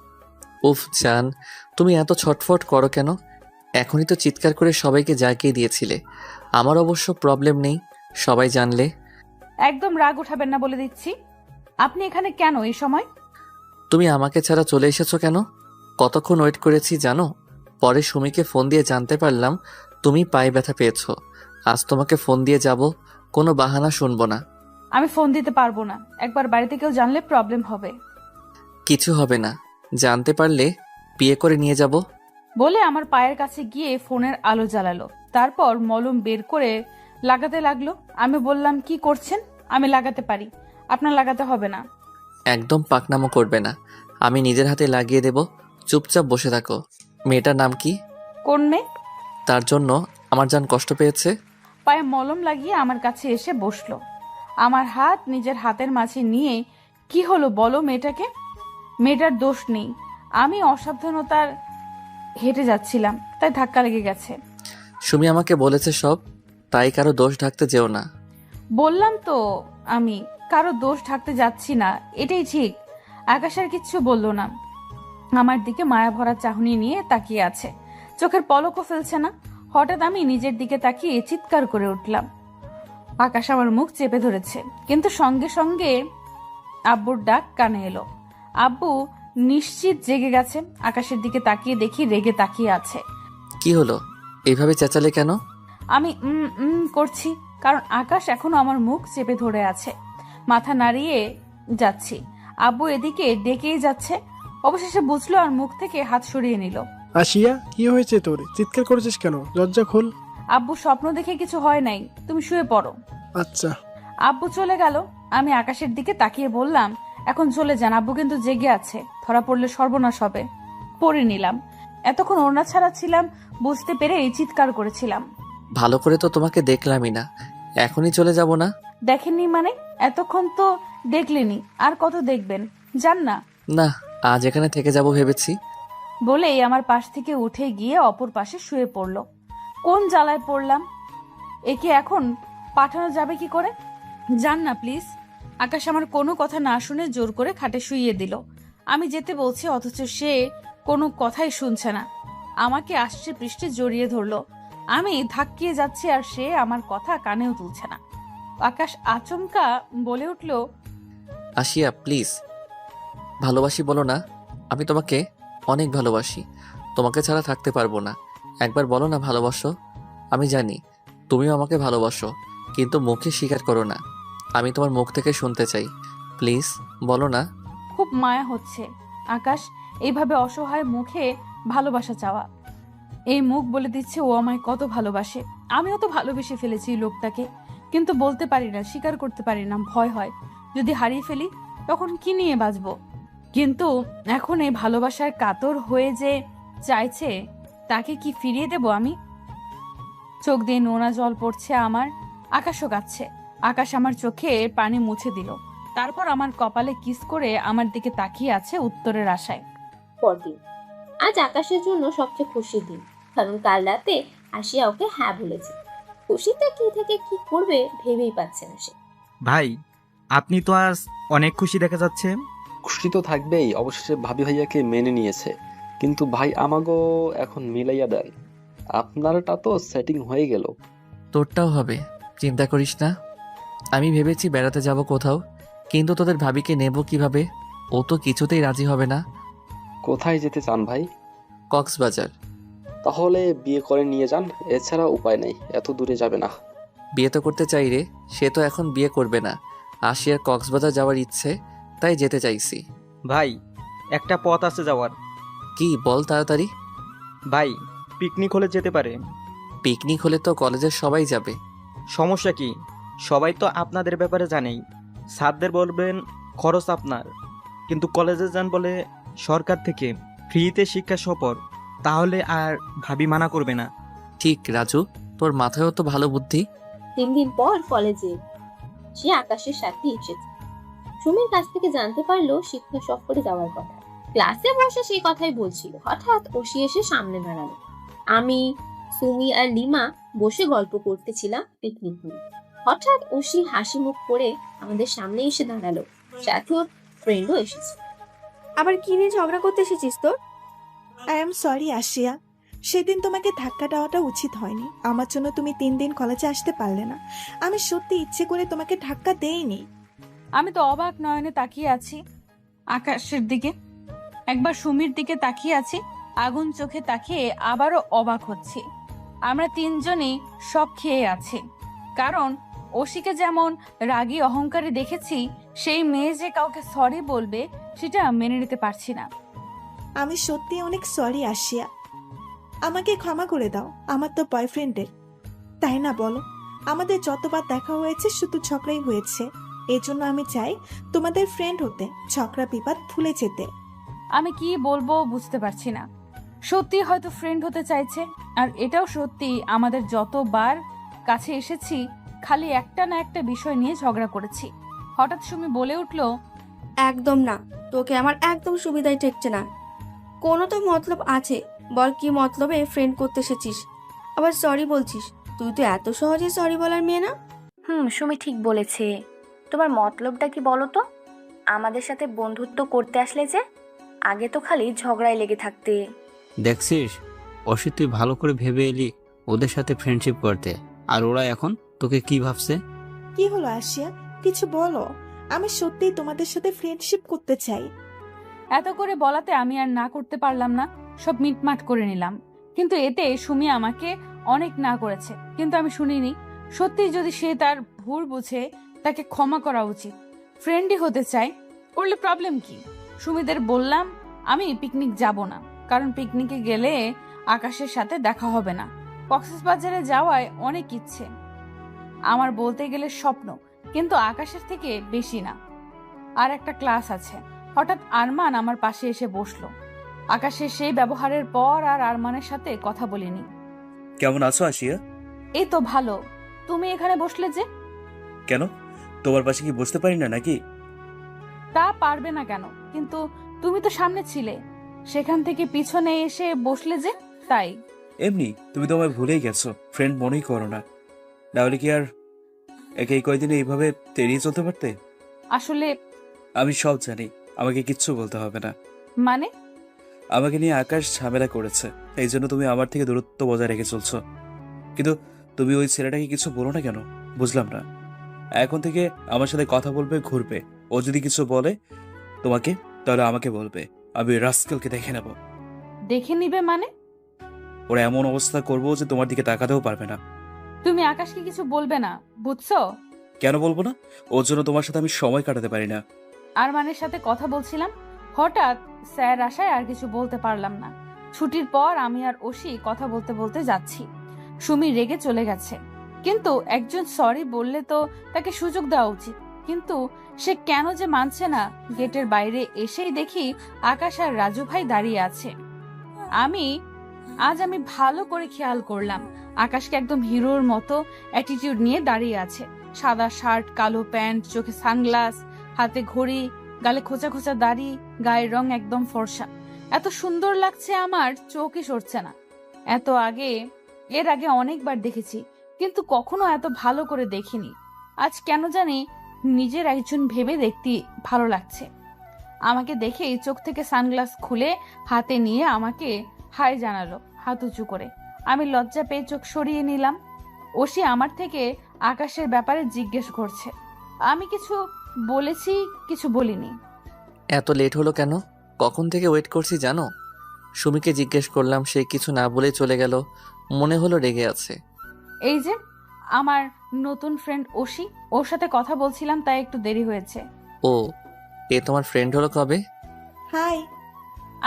উফ জান, তুমি এত ছটফট করো কেন? এখনই তো চিৎকার করে সবাইকে জাগিয়ে দিয়েছিলে। আমার অবশ্য প্রবলেম নেই, সবাই জানলে। একদম রাগ উঠাবেন না বলে দিচ্ছি। আপনি এখানে কেন এই সময়? তুমি আমাকে ছাড়া চলে এসেছো কেন? কতক্ষণ ওয়েট করেছি জানো? পরে সুমিকে ফোন দিয়ে জানতে পারলাম তুমি পায়ে ব্যথা পেয়েছো। আজ তোমাকে ফোন দিয়ে যাব, কোনো বাহানা শুনবো না। আমি ফোন দিতে পারবো না, একবার বাড়িতে কেউ জানলে প্রবলেম হবে। কিছু হবে না, জানতে পারলে বিয়ে করে নিয়ে যাব। বলে আমার পায়ের কাছে গিয়ে ফোনের আলো জ্বালালো, তারপর মলম বের করে লাগাতে লাগলো। আমি বললাম, কি করছেন? আমি লাগাতে পারি, আপনার লাগাতে হবে না। একদম পাকনামো করবে না, আমি নিজের হাতে লাগিয়ে দেব। চুপচাপ বসে থাকো। মেয়েটার নাম কি? কোন মেয়ে? তার জন্য আমার জান কষ্ট পেয়েছে। পায়ে মলম লাগিয়ে আমার কাছে এসে বসলো। আমার হাত নিজের হাতের মাঝে নিয়ে, কি হলো বলো মেয়েটাকে? মেয়েটার দোষ নেই, আমি অসাবধানতার হেঁটে যাচ্ছিলাম, তাই ধাক্কা লেগে গেছে। সুমি আমাকে বলেছে সব, তাই কারো দোষ ঢাকতে যেও না। বললাম তো আমি কারো দোষ ঢাকতে যাচ্ছি না, এটাই ঠিক। আকাশ আর কিচ্ছু বললো না, আমার দিকে মায়া ভরা চাহনি নিয়ে তাকিয়ে আছে, চোখের পলকও ফেলছে না। হঠাৎ আমি নিজের দিকে তাকিয়ে চিৎকার করে উঠলাম। আকাশ আমার মুখ চেপে ধরেছে, কিন্তু সঙ্গে সঙ্গে আব্বুর ডাক কানে এলো। আব্বু নিশ্চিত জেগে গেছে। আকাশের দিকে তাকিয়ে দেখি রেগে তাকিয়ে আছে। কি হলো, এইভাবে চেঁচালে কেন? আমি করছি কারণ আকাশ এখনো আমার মুখ চেপে ধরে আছে। মাথা নাড়িয়ে যাচ্ছি, আব্বু এদিকে ডেকেই যাচ্ছে। অবশেষে বুঝলো আর মুখ থেকে হাত সরিয়ে নিল। আশিয়া, কি হয়েছে তোর? চিৎকার করেছিস কেন? দরজা খোল। আব্বু, স্বপ্ন দেখে কিছু হয় নাই, তুমি শুয়ে পড়ো। আচ্ছা। আব্বু চলে গেল। আমি আকাশের দিকে তাকিয়ে বললাম, এখন চলে যান, আব্বু কিন্তু জেগে আছে, ধরা পড়লে সর্বনাশ হবে। পরে নিলাম। এতক্ষণ ওড়না ছাড়া ছিলাম, বুঝতে পেরে চিৎকার করেছিলাম। ভালো করে তো তোমাকে দেখলামই না, এখনই চলে যাব না? দেখেননি মানে? এতক্ষণ তো দেখলেনি, আর কত দেখবেন? যান না। না, আজ এখানে থেকে যাব ভেবেছি। বলেই আমার পাশ থেকে উঠে গিয়ে অপর পাশে শুয়ে পড়ল। কোন জ্বালায় পড়লাম! একে এখন পাঠানো যাবে কি করে? যান না প্লিজ। আকাশ আমার কোনো কথা না শুনে জোর করে খাটে শুইয়ে দিল। আমি যেতে বলছি, অথচ সে কোনো কথাই শুনছে না। আমাকে আষ্টে পৃষ্ঠে জড়িয়ে ধরলো। আমি ধাক্কিয়ে যাচ্ছি আর সে আমার কথা কানেও তুলছে না। আকাশ আচমকা বলে উঠল, আশিয়া প্লিজ, ভালোবাসি বলো না। আমি তোমাকে অনেক ভালোবাসি, তোমাকে ছাড়া থাকতে পারবো না। একবার বলো না ভালোবাসো। আমি জানি তুমিও আমাকে ভালোবাসো, কিন্তু মুখে স্বীকার করো না। আমি তোমার মুখ থেকে শুনতে চাই, প্লিজ বলো না। খুব মায়া হচ্ছে আকাশ, এইভাবে অসহায় মুখে ভালোবাসা চাওয়া। এই মুখ বলে দিচ্ছে ও আমায় কত ভালোবাসে। আমিও তো ভালোবেসে ফেলেছি লোকটাকে, কিন্তু বলতে পারি না, স্বীকার করতে পারি না। ভয় হয় যদি হারিয়ে ফেলি তখন কি নিয়ে বাঁচবো। কিন্তু এখন এই ভালোবাসার কাতর হয়ে যে চাইছে, তাকে কি ফিরিয়ে দেব আমি? চোখ দিয়ে নোনা জল পড়ছে আমার। আকাশও কাঁদছে। আকাশ আমার চোখে পানি মুছে দিল, তারপর আমার কপালে কিস করে আমার দিকে তাকিয়ে আছে উত্তরের আশায়। পরদিন। আজ আকাশের জন্য সবচেয়ে খুশির দিন, কারণ কাল রাতে আশিয়া ওকে হ্যাঁ বলেছে। খুশিতে কি থেকে কি করবে ভেবেই পাচ্ছে না সে। ভাই, আপনি তো আজ অনেক খুশি দেখা যাচ্ছে। খুশি তো থাকবেই, অবশেষে ভাবি ভাইয়াকে মেনে নিয়েছে। কিন্তু ভাই আমাগো এখন মিলাইয়া দেন, আপনারটা তো সেটিং হয়ে গেল। তোরটাও হবে, চিন্তা করিস না। আমি ভেবেছি বেড়াতে যাব কোথাও, কিন্তু তোদের ভাবিকে নেব কিভাবে? ও তো কিছুতেই রাজি হবে না। কোথায় যেতে চান ভাই? কক্সবাজার। তাহলে বিয়ে করে নিয়ে যান, এছাড়া উপায় নেই, এত দূরে যাবে না। বিয়ে তো করতে চাই রে, সে তো এখন বিয়ে করবে না। আশিয়ার কক্সবাজার যাওয়ার ইচ্ছে, তাই যেতে চাইছি। ভাই, একটা পথ আছে যাওয়ার। কি বল তাড়াতাড়ি। ভাই, পিকনিক হলে যেতে পারে। পিকনিক হলে তো কলেজের সবাই যাবে। সমস্যা কি? সবাই তো আপনাদের ব্যাপারে জানেই। স্যারদের বলবেন খরচ আপনার, কিন্তু কলেজে যান বলে সরকার থেকে ফ্রিতে শিক্ষা সফর, তাহলে আর ভাবি মানা করবে না। ঠিক রাজু, তোর মাথায়ও তো ভালো বুদ্ধি। 3 দিন পর কলেজে সে আকাশের সাথে এসেছে। সুমির কাছ থেকে জানতে পারলো শিক্ষা সফরে যাওয়ার কথা। ক্লাসে বসে সেই কথাই বলছিল, হঠাৎ ওসি এসে সামনে দাঁড়ালো। আমি, সুমি আর লিমা বসে গল্প করতেছিলাম পিকনিক নিয়ে। হঠাৎ ওসি হাসি মুখ করে আমাদের সামনে এসে দাঁড়ালো, সাথে ওর ফ্রেন্ডও এসেছে। আবার কি নিয়ে ঝগড়া করতে এসেছিস তোর? আই এম সরি আশিয়া, সেদিন তোমাকে ধাক্কা দেওয়াটা উচিত হয়নি। আমার জন্য তুমি 3 দিন কলেজে আসতে পারলে না। আমি সত্যি ইচ্ছে করে তোমাকে ধাক্কা দেইনি। আমি তো অবাক নয়নে তাকিয়ে আছি আকাশের দিকে, একবার সুমির দিকে তাকিয়ে আছি, আগুন চোখে তাকিয়ে আবারও অবাক হচ্ছি। আমরা 3 জনই শক খেয়ে আছি, কারণ ওশিকে যেমন রাগী অহংকারী দেখেছি, সেই মেয়ে যে কাউকে সরি বলবে সেটা মেনে নিতে পারছি না। আমি সত্যি অনেক সরি আশিয়া, আমাকে ক্ষমা করে দাও। আমার তো বয়ফ্রেন্ডের, তাই না বলো? আমাদের যতবার দেখা হয়েছে শুধু ঝগড়াই হয়েছে। এই জন্য আমি চাই তোমাদের ফ্রেন্ড হতে, ঝগড়া বিবাদ ভুলে যেতে। আমি কি বলবো বুঝতে পারছি না। সত্যি হয়তো ফ্রেন্ড হতে চাইছে, আর এটাও সত্যি আমাদের যতবার কাছে এসেছি খালি একটা না একটা বিষয় নিয়ে ঝগড়া করেছি। হঠাৎ সুমি বলে উঠল, একদম না, তোকে আমার একদম সুবিধাই ঠেকছে না। কোনো তো মতলব আছে, বল কি মতলবে ফ্রেন্ড করতে এসেছিস, আবার সরি বলছিস? তুই তো এত সহজে সরি বলার মেয়ে না। সুমি ঠিক বলেছে। তোমার মতলবটা কি বলো তো? আমাদের সাথে বন্ধুত্ব করতে আসলে যে, আগে তো খালি ঝগড়ায় লেগে থাকতে। দেখছিস, অসি তুই ভালো করে ভেবে এলি ওদের সাথে ফ্রেন্ডশিপ করতে, আর ওরা এখন তোকে কি ভাবছে? কি হলো আশিয়া, কিছু বলো। আমি সত্যিই তোমাদের সাথে ফ্রেন্ডশিপ করতে চাই। এত করে বলাতে আমি আর না করতে পারলাম না, সব মিটমাট করে নিলাম। কিন্তু এতে সুমি আমাকে অনেক না করেছে, কিন্তু আমি শুনিনি। সত্যি যদি সে তার ভুল বুঝে, তাকে ক্ষমা করা উচিত। ফ্রেন্ডই হতে চাই, করলে প্রবলেম কি? সুমিদের বললাম আমি পিকনিক যাব না, কারণ পিকনিকে গেলে আকাশের সাথে দেখা হবে না। কক্সবাজারে যাওয়ায় অনেক ইচ্ছে আমার, বলতে গেলে স্বপ্ন, কিন্তু আকাশের থেকে বেশি না। আর একটা ক্লাস আছে। হঠাৎ আরমান আমার পাশে এসে বসলো। আকাশের সেই ব্যবহারের পর আর আরমানের সাথে কথা বলিনি। কেমন আছো আশিয়া? এই তো ভালো। তুমি এখানে বসলে যে? কেন, তোমার পাশে কি বসতে পারি না নাকি? তা পারবে না কেন, কিন্তু তুমি তো সামনে ছিলে, সেখান থেকে পিছনে এসে বসলে যে, তাই। এমনি, তুমি তো আমায় ভুলেই গেছো, ফ্রেন্ড মনেই করো না। নাহলে কি আর এই কয়দিনে এইভাবে তেড়িয়ে চলতে পারতে? আসলে আমি সব জানি, আমাকে কিচ্ছু বলতে হবে না। মানে? আমাকে নিয়ে আকাশ ঝামেলা করেছে, এই জন্য তুমি আমার থেকে দূরত্ব বজায় রেখে চলছো। কিন্তু তুমি ওই ছেলেটাকে কিছু বলো না কেন, বুঝলাম না। এখন থেকে আমার সাথে কথা বলবে, ঘুরবে। ও যদি কিছু বলে তোমাকে, তাহলে আমাকে বলবে, আমি রাস্কেলকে দেখে নেব। দেখে নিবে মানে? ওরা এমন অবস্থা করবো যে তোমার দিকে তাকাতেও পারবে না। তুমি আকাশকে কিছু বলবে না, বুঝছো? কেন বলবো না? ওর জন্য তোমার সাথে আমি সময় কাটাতে পারি না। আরমানের সাথে কথা বলছিলাম, হঠাৎ স্যার আসায় আর কিছু বলতে পারলাম না। ছুটির পর আমি আর ওশি কথা বলতে বলতে যাচ্ছি। সুমি রেগে চলে গেছে, কিন্তু একজন সরি বললে তো তাকে সুযোগ দেওয়া উচিত। কিন্তু সে কেন যে মানছে না। গেটের বাইরে এসেই দেখি আকাশ আর রাজু ভাই দাঁড়িয়ে আছে। আজ আমি ভালো করে খেয়াল করলাম, আকাশকে একদম হিরোর মতো অ্যাটিটিউড নিয়ে দাঁড়িয়ে আছে। সাদা শার্ট, কালো প্যান্ট, চোখে সানগ্লাস, হাতে ঘড়ি, গালে খোঁচা খোঁচা দাড়ি, গায়ের রং একদম ফর্সা। এত সুন্দর লাগছে আমার চোখই সরছে না। এর আগে অনেকবার দেখেছি, কিন্তু কখনো এত ভালো করে দেখিনি। আজ কেন জানি নিজের একজন ভেবে দেখতে ভালো লাগছে। আমাকে দেখেই চোখ থেকে সানগ্লাস খুলে হাতে নিয়ে আমাকে হাই জানালো হাত উঁচু করে। আমি লজ্জা পেয়ে চোখ সরিয়ে নিলাম। ওশি আমার থেকে আকাশের ব্যাপারে জিজ্ঞেস করছে। আমি কিছু বলেছি, কিছু বলিনি। এত লেট হলো কেন? কখন থেকে ওয়েট করছি জানো? সুমিকে জিজ্ঞেস করলাম, সে কিছু না বলে চলে গেল। মনে হলো রেগে আছে। এই যে আমার নতুন ফ্রেন্ড ওশি, ওর সাথে কথা বলছিলাম, তাই একটু দেরি হয়েছে। ও, এ তোমার ফ্রেন্ড হলো কবে? হাই।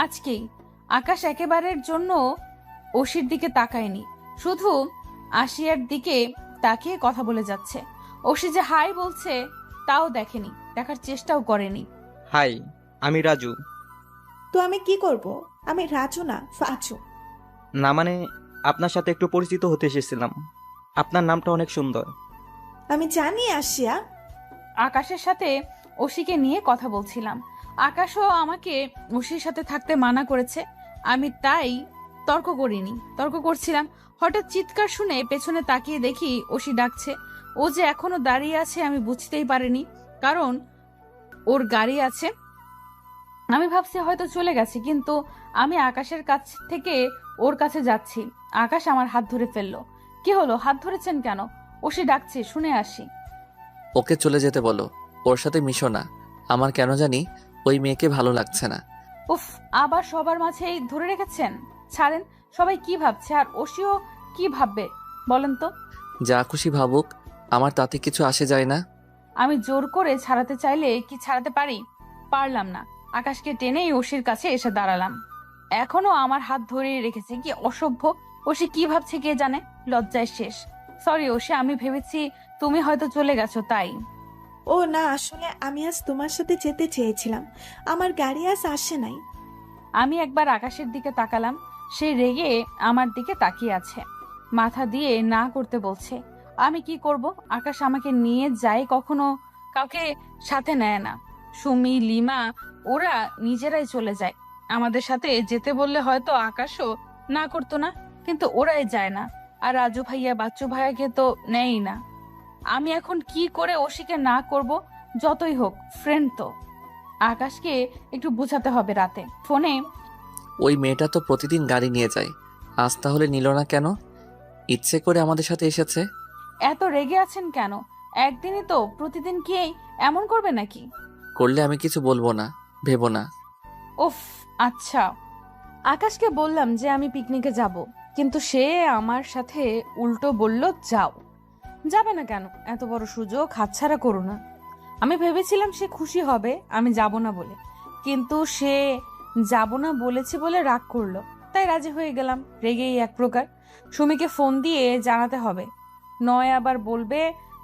আজকেই। আকাশ একেবারের জন্য ওশির দিকে তাকায়নি, শুধু আশিয়ার দিকে তাকিয়ে কথা বলে যাচ্ছে। ওশি যে হাই বলছে তাও দেখেনি, দেখার চেষ্টাও করেনি। হাই, আমি রাজু। তো আমি কি করব? আমি রাজু না, ফাজু। না মানে, আপনার সাথে একটু পরিচিত হতে এসেছিলাম। আপনার নামটা অনেক সুন্দর। আমি জানি আশিয়া। আকাশের সাথে ওশিকে নিয়ে কথা বলছিলাম। আকাশও আমাকে ওশির সাথে থাকতে মানা করেছে, আমি তাই তর্ক করছিলাম। হঠাৎ চিৎকার শুনে পেছনে তাকিয়ে দেখি ওশি ডাকছে। ও যে এখনো দাঁড়িয়ে আছে আমি বুঝতেই পারিনি, কারণ ওর গাড়ি আছে। আমি ভাবছি হয়তো চলে গেছে, কিন্তু আমি আকাশের কাছ থেকে ওর কাছে যাচ্ছি। আকাশ আমার হাত ধরে ফেললো। কি হলো, হাত ধরেছেন কেন? ওশি ডাকছে, শুনে আসি। ওকে চলে যেতে বলো, ওর সাথে মিশো না। আমার কেন জানি ওই মেয়েকে ভালো লাগছে না। উফ, আবার সবার মাঝেই ধরে রেখেছেন। ছাড়েন, সবাই কি ভাবছে আর ওশিও কি ভাববে বলেন তো? যা খুশি ভাবুক, আমার তাতে কিছু আসে যায় না। আমি জোর করে ছাড়াতে চাইলে কি ছাড়াতে পারি? পারলাম না। আকাশকে টেনেই ওশির কাছে এসে দাঁড়ালাম। এখনো আমার হাত ধরে রেখেছে, কি অসভ্য। ওশি কি ভাবছে কে জানে। লজ্জায় শেষ। সরি ওশি, আমি ভেবেছি তুমি হয়তো চলে গেছো তাই। ও না, আসলে আমি আজ তোমার সাথে যেতে চেয়েছিলাম, আমার গাড়ি আজ আসে নাই। আমি একবার আকাশের দিকে তাকালাম, সে রেগে আমার দিকে তাকিয়ে আছে, মাথা দিয়ে না করতে বলছে। আমি কি করব? আকাশ আমাকে নিয়ে যায়, কখনো কাউকে সাথে নেয় না। সুমি, লিমা ওরা নিজেরাই চলে যায়। আমাদের সাথে যেতে বললে হয়তো আকাশও না করতো না, কিন্তু ওরাই যায় না। আর রাজু ভাইয়া, বাচ্চু ভাইয়াকে তো নেই না। আমি এখন কি করে ওশিকে না করব? যতই হোক ফ্রেন্ড তো। আকাশকে একটু বোঝাতে হবে রাতে ফোনে। ওই মেয়েটা তো প্রতিদিন গাড়ি নিয়ে যায়, আজ তাহলে নিল না কেন? ইচ্ছে করে আমাদের সাথে এসেছে। এত রেগে আছেন কেন? একদিনই তো, প্রতিদিন কি এমন করবে নাকি? করলে আমি কিছু বলবো না, ভেবো না। উফ, আচ্ছা। আকাশকে বললাম যে আমি পিকনিকে যাব, কিন্তু সে আমার সাথে উল্টো বলল যাও। যাবে না কেন? এত বড় সুযোগ হাতছাড়া করো না। আমি ভেবেছিলাম সে খুশি হবে আমি যাব না বলে, কিন্তু সে যাব না বলেছে বলে রাগ করলো, তাই রাজি হয়ে গেলাম। রেগেই এক প্রকার। সুমিকে ফোন দিয়ে জানাতে হবে, নয় আবার বলবে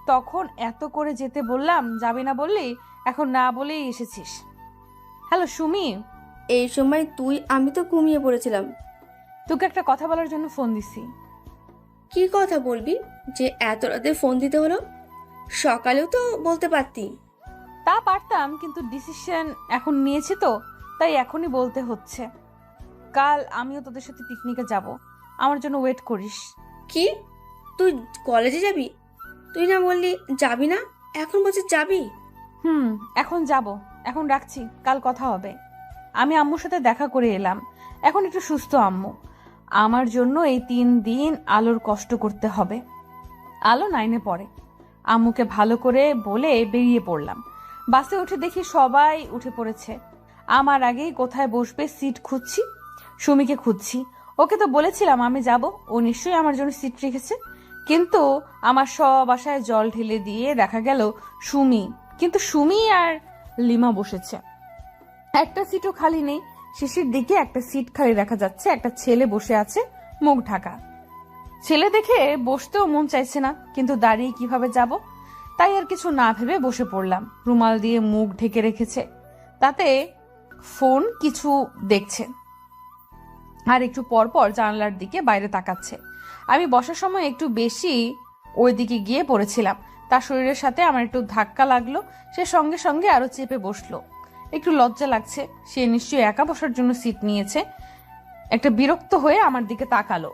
তখন এত করে যেতে বললাম, যাবি না বললি, এখন না বলেই এসেছিস। হ্যালো সুমি। এই সময় তুই? আমি তো ঘুমিয়ে পড়েছিলাম। তোকে একটা কথা বলার জন্য ফোন দিছি। কি কথা বলবি যে এত রাতে ফোন দিতে হলো? সকালেও তো বলতে পারতি। তা পারতাম, কিন্তু ডিসিশন এখন নিয়েছি তো, তাই এখনই বলতে হচ্ছে। কাল আমিও তোদের সাথে পিকনিকে যাব, আমার জন্য ওয়েট করিস। কি? তুই কলেজে যাবি? তুই না বললি যাবি না, এখন বলছিস যাবি? এখন যাব। এখন রাখছি, কাল কথা হবে। আমি আম্মুর সাথে দেখা করে এলাম, এখন একটু সুস্থ আম্মু। আমার জন্য এই 3 দিন আলোর কষ্ট করতে হবে। আলো 9-এ পড়ে। আম্মুকে ভালো করে বলে বেরিয়ে পড়লাম। বাসে উঠে দেখি সবাই উঠে পড়েছে। আমার আগেই কোথায় বসবে সিট খুঁজছি। সুমিকে খুঁজছি, ওকে তো বলেছিলাম আমি যাব, ও নিশ্চয়ই আমার জন্য সিট রেখেছে। কিন্তু আমার সব আশায় জল ঢেলে দিয়ে দেখা গেল সুমি, কিন্তু সুমি আর লিমা বসেছে। একটা সিটও খালি নেই। শিশির দিকে একটা সিট খালি দেখা যাচ্ছে, একটা ছেলে বসে আছে মুখ ঢাকা। ছেলে দেখে বসতেও মন চাইছে না, কিন্তু দাঁড়িয়ে কিভাবে যাব, তাই আর কিছু না ভেবে বসে পড়লাম। রুমাল দিয়ে মুখ ঢেকে রেখেছে, তাতে ফোন কিছু দেখছে, আর একটু পর পর জানালার দিকে বাইরে তাকাচ্ছে। আমি বসার সময় একটু বেশি ওই দিকে গিয়ে পড়েছিলাম। তার শরীরের সাথে আমার একটু ধাক্কা লাগলো, সে সঙ্গে সঙ্গে আরো চেপে বসলো। একটু লজ্জা লাগছে, সে নিশ্চয়ই একা বসার জন্য সিট নিয়েছে। একটা বিরক্ত হয়ে আমার দিকে তাকালো।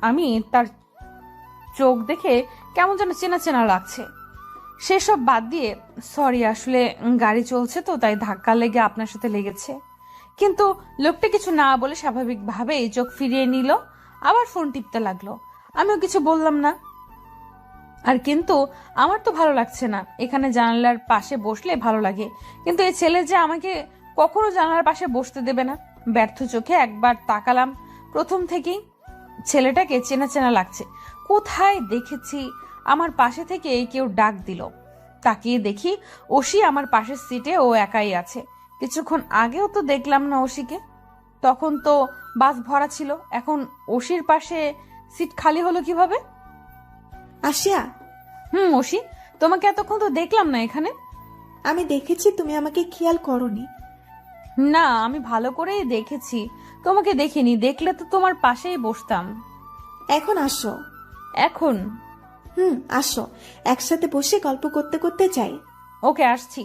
আমি তার চোখ দেখে কেমন যেন চেনা চেনা লাগছে। সেসব বাদ দিয়ে, সরি আসলে গাড়ি চলছে তো, তাই ধাক্কা লেগে আপনার সাথে লেগেছে। কিন্তু লোকটা কিছু না বলে স্বাভাবিকভাবেই চোখ ফিরিয়ে নিল, আবার ফোন টিপতে লাগলো। আমিও কিছু বললাম না। আর কিন্তু আমার তো ভালো লাগছে না। এখানে জানালার পাশে বসলে ভালো লাগে, কিন্তু এই ছেলে যে আমাকে কখনো জানালার পাশে বসতে দেবে না। ব্যর্থ চোখে একবার তাকালাম। প্রথম থেকেই ছেলেটাকে চেনা চেনা লাগছে, কোথায় দেখেছি। আমার পাশে থেকে কেউ ডাক দিল। তাকিয়ে দেখি ওশি আমার পাশের সিটে, ও একাই আছে। কিছুক্ষণ আগেও তো দেখলাম না ওশিকে, তখন তো বাস ভরা ছিল। এখন ওশির পাশে সিট খালি হলো কিভাবে? আশিয়া। ওশি, তোমাকে এতক্ষণ তো দেখলাম না এখানে। আমি দেখেছি, তুমি আমাকে খেয়াল করোনি। না, আমি ভালো করেই দেখেছি, তোমাকে দেখিনি। দেখলে তো তোমার পাশেই বসতাম। এখন আসো। এখন? আসো, একসাথে বসে গল্প করতে করতে যাই। ওকে, আসছি।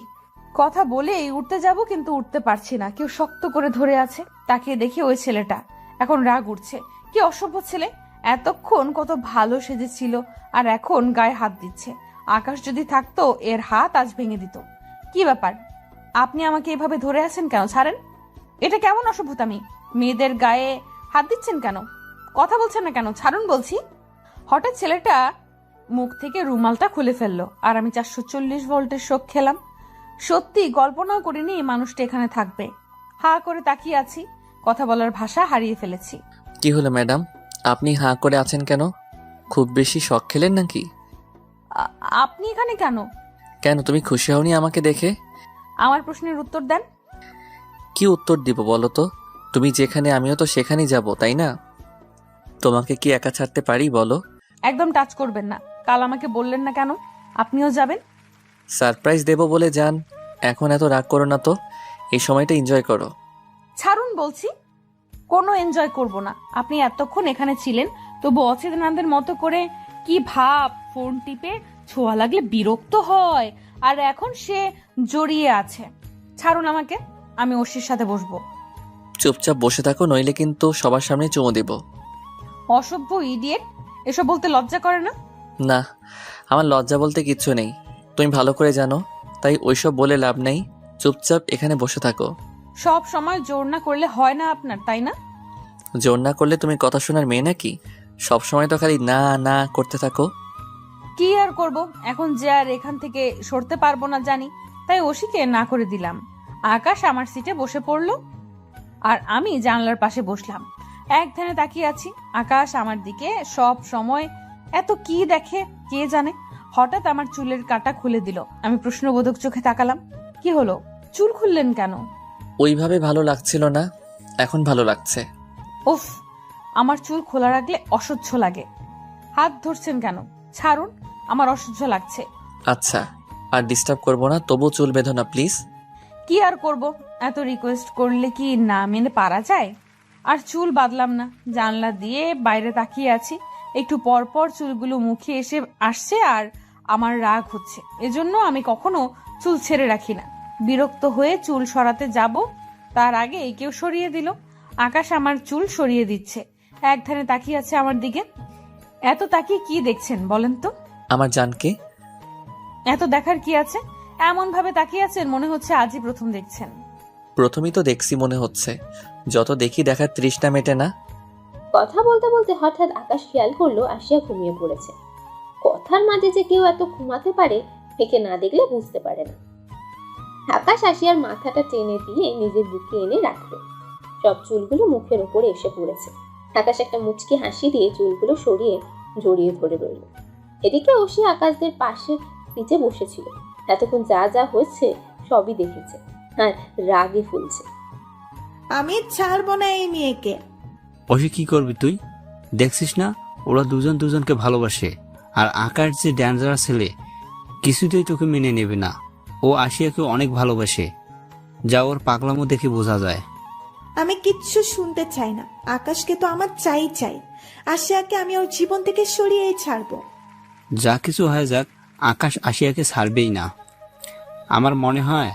কথা বলেই উঠতে যাব, কিন্তু উঠতে পারছি না। কেউ শক্ত করে ধরে আছে। তাকিয়ে দেখি ওই ছেলেটা। এখন রাগ উঠছে। কি অসভ্য ছেলে! এতক্ষণ কত ভালো সেজেছিল, আর এখন গায়ে হাত দিচ্ছে। আকাশ যদি থাকতো, এর হাত আজ ভেঙে দিত। কি ব্যাপার, আপনি আমাকে এভাবে ধরে আছেন কেন? ছাড়েন, এটা কেমন অসভ্যতামি? মেয়েদের গায়ে হাত দিচ্ছেন কেন? কথা বলছেন না কেন? ছাড়ুন বলছি। হঠাৎ ছেলেটা মুখ থেকে রুমালটা খুলে ফেললো, আর আমি 440 ভোল্টের শোক খেলাম। সত্যি কল্পনাও করিনি মানুষটা এখানে থাকবে। হা করে তাকিয়ে আছি, কথা বলার ভাষা হারিয়ে ফেলেছি। কি হলো ম্যাডাম, আপনি হাঁ করে আছেন কেন? খুব বেশি শখ খেলেন নাকি? আপনি এখানে কেন? কেন, তুমি খুশি হওনি আমাকে দেখে? আমার প্রশ্নের উত্তর দেন। কি উত্তর দিব বলো তো? তুমি যেখানে আমিও তো সেখানেই যাব, তাই না? তোমাকে কি একা ছাড়তে পারি বলো? একদম টাচ করবেন না। কাল আমাকে বললেন না কেন আপনিও যাবেন? সারপ্রাইজ দেব বলে যান। এখন এত রাগ করো না তো, এই সময়টা এনজয় করো। ছাড়ুন বলছি। কোনো এনজয় করব না। আপনি এতক্ষণ এখানে ছিলেন, তবু অচেতনাদের মতো করে কি ভাব, ফোন টিপে ছোঁয়া লাগলে বিরক্ত হয়, আর এখন সে জড়িয়ে আছে। ছাড়ুন আমাকে, আমি ওশির সাথে বসবো। চুপচাপ বসে থাকো, নইলে কিন্তু সবার সামনে চুমু দেব। অসভ্য ইডিয়েট, এসব বলতে লজ্জা করে না? না, আমার লজ্জা বলতে কিচ্ছু নেই, তুমি ভালো করে জানো, তাই ওইসব বলে লাভ নেই। চুপচাপ এখানে বসে থাকো। সব সময় জোর না করলে হয় না আপনার, তাই না? জোর না করলে তুমি কথা শোনার মেয়ে নাকি? সব সময় তো খালি না না করতে থাকো। কি আর করব, এখন যে আর এখান থেকে সরতে পারবো না জানি, তাই ওশিকে না করে দিলাম। আকাশ আমার সিটে বসে পড়লো, আর আমি জানলার পাশে বসলাম। এক ধ্যানে তাকিয়ে আছি। আকাশ আমার দিকে সব সময় এত কি দেখে কে জানে। হঠাৎ আমার চুলের কাঁটা খুলে দিল। আমি প্রশ্নবোধক চোখে তাকালাম। কি হলো, চুল খুললেন কেন? ওইভাবে ভালো লাগছিল না, এখন ভালো লাগছে। উফ, আমার চুল খোলা রাখলে অসহ্য লাগে। হাত ধরছেন কেন? ছাড়ুন, আমার অসহ্য লাগছে। আচ্ছা, আর ডিস্টার্ব করবো না, তবু চুল বেঁধো না প্লিজ। কি আর করব, এত রিকোয়েস্ট করলে কি না মেনে পারা যায়? আর চুল বাঁধলাম না, জানলা দিয়ে বাইরে তাকিয়ে আছি। একটু পর পর চুলগুলো মুখে এসে আসছে আর আমার রাগ হচ্ছে, এজন্য আমি কখনো চুল ছেড়ে রাখি না। বিরক্ত হয়ে চুল সরাতে যাব, তার আগে কেউ সরিয়ে দিল। আকাশ আমার চুল সরিয়ে দিচ্ছে, এক ধারে তাকিয়ে আছে আমার দিকে। এত তাকিয়ে কি দেখছেন বলেন তো? আমার জানকে। এত দেখার কি আছে? এমন ভাবে তাকিয়ে আছেন মনে হচ্ছে আজই প্রথম দেখছেন। প্রথমেই তো দেখছি মনে হচ্ছে, যত দেখি দেখার তৃষ্ণা মেটে না। কথা বলতে বলতে হঠাৎ আকাশ খেয়াল করলো আশিয়া ঘুমিয়ে পড়েছে। কথার মাঝে যে কেউ এত ঘুমাতে পারে একে না দেখলে বুঝতে পারে না। আকাশ আশিয়ার মাথাটা টেনে দিয়ে নিজের বুকে এনে রাখলো। সব চুলগুলো মুখের ওপরে এসে পড়েছে। আকাশ একটা মুচকি হাসি দিয়ে চুলগুলো সরিয়ে জড়িয়ে ধরে রইল। এদিকে ওসি আকাশদের পাশে নিচে বসেছিল। এতক্ষণ যা যা হচ্ছে সবই দেখেছে আর রাগে ফুলছে। আমি ছাড়বো না এই মেয়েকে। ওসে কি করবি তুই? দেখছিস না ওরা দুজন দুজনকে ভালোবাসে, আর আকাশ যে ডেঞ্জারাস ছেলে, কিছুতেই তোকে মেনে নেবে না। ও আশিয়াকে অনেক ভালোবাসে, যা ওর পাগলামো দেখে বোঝা যায়। আমি কিচ্ছু শুনতে চাই না, আকাশকে তো আমার চাই চাই। আশিয়াকে আমি ওর জীবন থেকে সরিয়েই ছাড়বো। যা কিছু হয়ে যাক, আকাশ আশিয়াকে ছাড়বেই না। আমার মনে হয়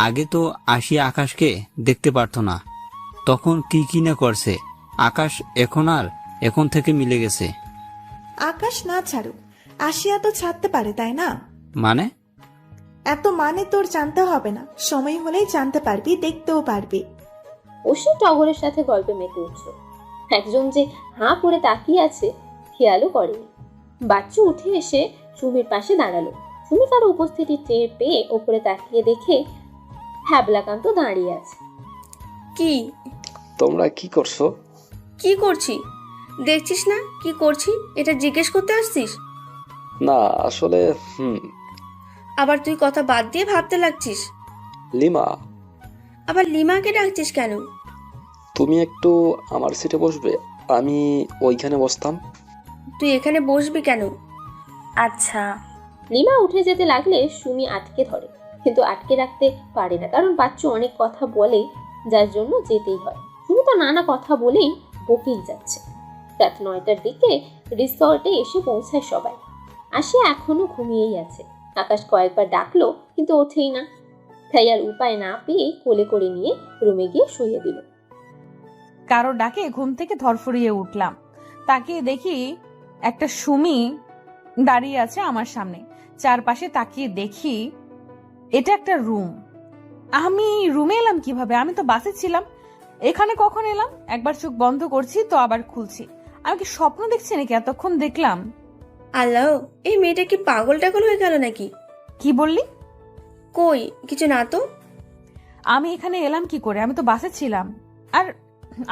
আগে তো আশিয়া আকাশকে দেখতে পারতো না, তখন কি কি না করছে। আকাশ এখন থেকে মিলে গেছে। আকাশ না ছাড়ুক, আশিয়া তো ছাড়তে পারে, তাই না? মানে? এত মানে তোর জানতে হবে না, সময় হলেই জানতে পারবি, দেখতেও পারবি। ওসি টগরের সাথে গল্পে মেতে উঠল। একজন যে হাঁ করে তাকিয়ে আছে খেয়ালও করেনি। বাচ্চু উঠে এসে সুমির পাশে দাঁড়ালো। সুমি কারো উপস্থিতি টের পেয়ে ওপরে তাকিয়ে দেখে হ্যাবলাকান্ত দাঁড়িয়ে আছে। কি তোমরা কি করছো? কি করছি দেখছিস না? কি করছি এটা জিজ্ঞেস করতে আসছিস? না আসলে আবার তুই কথা বাদ দিয়ে ভাবতে লাগছিস। লিমা, আবার লিমাকে ডাকছিস কেন? তুমি একটু আমার সিটে বসবে, আমি ওইখানে বসতাম। তুই এখানে বসবি কেন? আচ্ছা। লিমা উঠে যেতে লাগলে সুমি আটকে ধরে, কিন্তু আটকে রাখতে পারে না, কারণ বাচ্চু অনেক কথা বলে যার জন্য যেতেই হয়। সুমি তো নানা কথা বলেই বকেই যাচ্ছে। রাত 9টার দিকে রিসর্টে এসে পৌঁছায় সবাই। আশিয়া এখনো ঘুমিয়েই আছে। আকাশ কয়েকবার ডাকলো কিন্তু ওঠেই না। তাই আর উপায় না পেয়ে কোলে করে নিয়ে রুমে গিয়ে শুয়ে দিল। কারো ডাকে ঘুম থেকে ধরফরিয়ে উঠলাম, তাকিয়ে দেখি একটা সুমি দাঁড়িয়ে আছে আমার সামনে। চারপাশে তাকিয়ে দেখি এটা একটা রুম। আমি রুমে এলাম কিভাবে? আমি তো বাসে ছিলাম, এখানে কখন এলাম? একবার চোখ বন্ধ করছি তো আবার খুলছি। আমি কি স্বপ্ন দেখছি নাকি এতক্ষণ দেখলাম? আল্লাহ, এই মেয়েটা কি পাগল টাগল হয়ে গেল নাকি? কি বললি? কই কিছু না তো। আমি এখানে এলাম কি করে? আমি তো বাসে ছিলাম, আর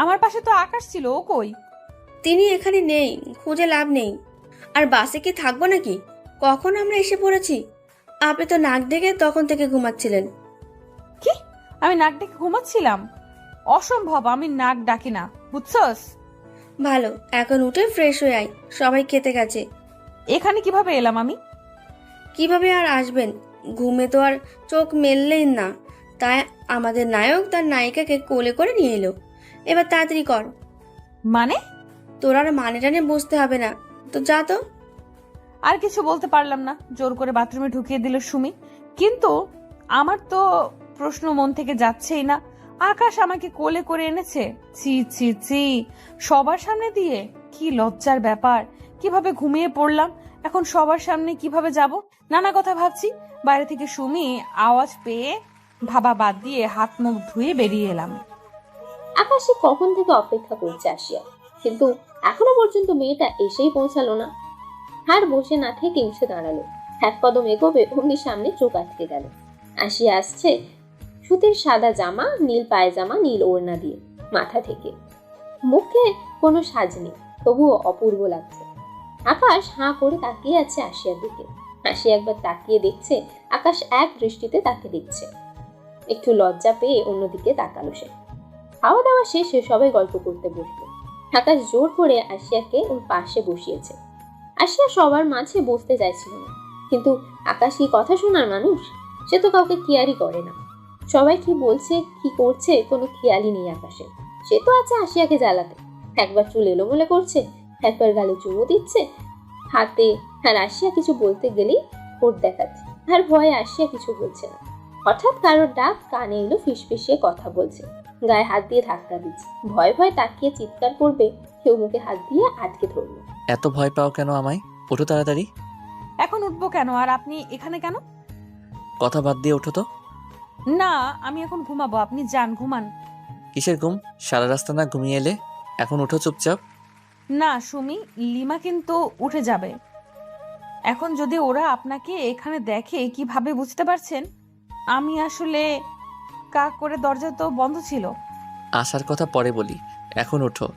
আমার পাশে তো আকাশ ছিল, ও কই? তিনি এখানে নেই, খুঁজে লাভ নেই। আর বাসে কি থাকবো নাকি? কখন আমরা এসে পড়েছি? আপনি তো নাক ডেকে তখন থেকে ঘুমাচ্ছিলেন। কি? আমি নাক ডেকে ঘুমাচ্ছিলাম? অসম্ভব, আমি নাক ডাকি না, বুঝছস? ভালো, এখন উঠে ফ্রেশ হয়ে আয়, সবাই খেতে গেছে। এখানে কিভাবে এলাম আমি? কিভাবে আর আসবেন? ঘুমে তো আর চোখ মেললেন না, তাই আমাদের নায়ক তার নায়িকাকে কোলে করে নিয়ে এলো। এবার তাড়াতাড়ি কর। মানে? তোর আর মানে টানে বুঝতে হবে না, তো যা তো। আর কিছু বলতে পারলাম না, জোর করে বাথরুমে ঢুকিয়ে দিল সুমি। কিন্তু আমার তো প্রশ্ন মন থেকে যাচ্ছেই না, আকাশ আমাকে কোলে করে এনেছে, ছি ছি ছি, সবার সামনে দিয়ে, কি লজ্জার ব্যাপার। কিভাবে ঘুমিয়ে পড়লাম, এখন সবার সামনে কিভাবে যাব? নানা কথা ভাবছি। বাইরে থেকে সুমি আওয়াজ পেয়ে ভাবা বাদ দিয়ে হাত মুখ ধুয়ে বেরিয়ে এলাম। আকাশে কখন থেকে অপেক্ষা করছে আসিয়া, কিন্তু এখনো পর্যন্ত মেয়েটা এসেই পৌঁছালো না। আর বসে না থেকে উঠে দাঁড়ালো। এক কদম এগোবে অমনি সামনে চোখ আটকে গেল। আসিয়া আসছে সুতির সাদা জামা, নীল পায়জামা, নীল ওড়না দিয়ে, মাথা থেকে মুখে কোনো সাজ নেই, তবুও অপূর্ব লাগছে। আকাশ হাঁ করে তাকিয়ে আছে আসিয়ার দিকে। আসিয়া একবার তাকিয়ে দেখছে, আকাশ এক দৃষ্টিতে তাকে দেখছে। একটু লজ্জা পেয়ে অন্যদিকে তাকালো সে। খাওয়া দাওয়া শেষে সবাই গল্প করতে বসলো। আকাশ জোর করে আসিয়াকে ওর পাশে বসিয়েছে। আসিয়া সবার মাঝে বসতে চাইছিল না, কিন্তু আকাশ কি কথা শোনার মানুষ? সে তো কাউকে কেয়ারই করে না। সবাই কি বলছে কি করছে কোনো খেয়ালই নেই আকাশের। সে তো আছে আশিয়াকে জ্বালাতে। একবার চুল এলোমেলো করছে, একবার গালে চুমু দিচ্ছে হাতে, আর আশিয়া কিছু বলতে গেলেই ঠোঁট দেখাচ্ছে, আর ভয়ে আশিয়া কিছু বলছে না। হঠাৎ কারোর ডাক কানে এলো, ফিসফিসিয়ে কথা বলছে, গায়ে হাত দিয়ে ধাক্কা দিচ্ছে। ভয় ভয় তাকিয়ে চিৎকার করবে, কেউ মুখে হাত দিয়ে আটকে ধরলো। এত ভয় পাও কেন আমায়? ওঠো তাড়াতাড়ি। এখন উঠবো কেন? আর আপনি এখানে কেন? কথা বাদ দিয়ে ওঠো তো। না, আমি এখন ঘুমাবো, আপনি যান ঘুমান। কিসের ঘুম? সারা রাস্তা না ঘুমিয়ে এলে? এখন উঠো চুপচাপ। না সুমি, লিমা কিন্তু উঠে যাবে এখন। যদি ওরা আপনাকে এখানে দেখে কিভাবে বুঝতে পারছেন? আমি আসলে কাক করে, দরজা তো বন্ধ ছিল। আসার কথা পরে বলি, এখন ওঠো।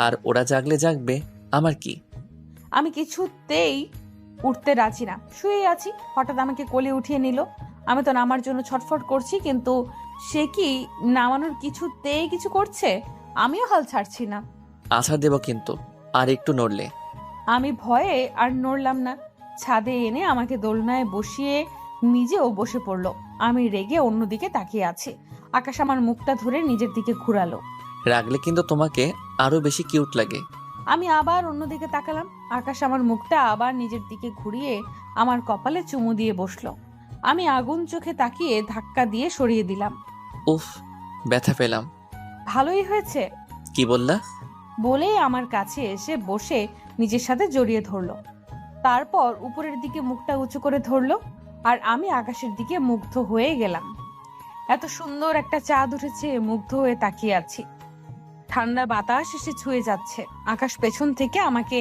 আর ওরা জাগলে জাগবে, আমার কি? আমি কিছুতেই উঠতে রাজি না, শুয়ে আছি। হঠাৎ আমাকে কোলে উঠিয়ে নিল। আমি তো নামার জন্য ছটফট করছি, কিন্তু সে কি নামানোর কিছুতেই কিছু করছে? আমিও হাল ছাড়ছি না। আছাড় দেব কিন্তু আর একটু নড়লে। আমি ভয়ে আর নড়লাম না। ছাদে এনে আমাকে দোলনায় বসিয়ে নিজেও বসে পড়লো। আমি রেগে অন্যদিকে তাকিয়ে আছি। আকাশ আমার মুখটা ধরে নিজের দিকে ঘুরালো। রাগলে কিন্তু তোমাকে আরো বেশি কিউট লাগে। আমি আবার অন্যদিকে তাকালাম। আকাশ আমার মুখটা আবার নিজের দিকে ঘুরিয়ে আমার কপালে চুমু দিয়ে বসলো। আমি আগুন চোখে তাকিয়ে ধাক্কা দিয়ে সরিয়ে দিলাম। উফ, ব্যথা পেলাম। ভালোই হয়েছে। কি বললা? বলেই আমার কাছে এসে বসে নিজের সাথে জড়িয়ে ধরলো। তারপর উপরের দিকে মুখটা উঁচু করে ধরলো, আর আমি আকাশের দিকে মুগ্ধ হয়ে গেলাম। এত সুন্দর একটা চাঁদ উঠেছে, মুগ্ধ হয়ে তাকিয়ে আছি। ঠান্ডা বাতাস এসে ছুঁয়ে যাচ্ছে। আকাশ পেছন থেকে আমাকে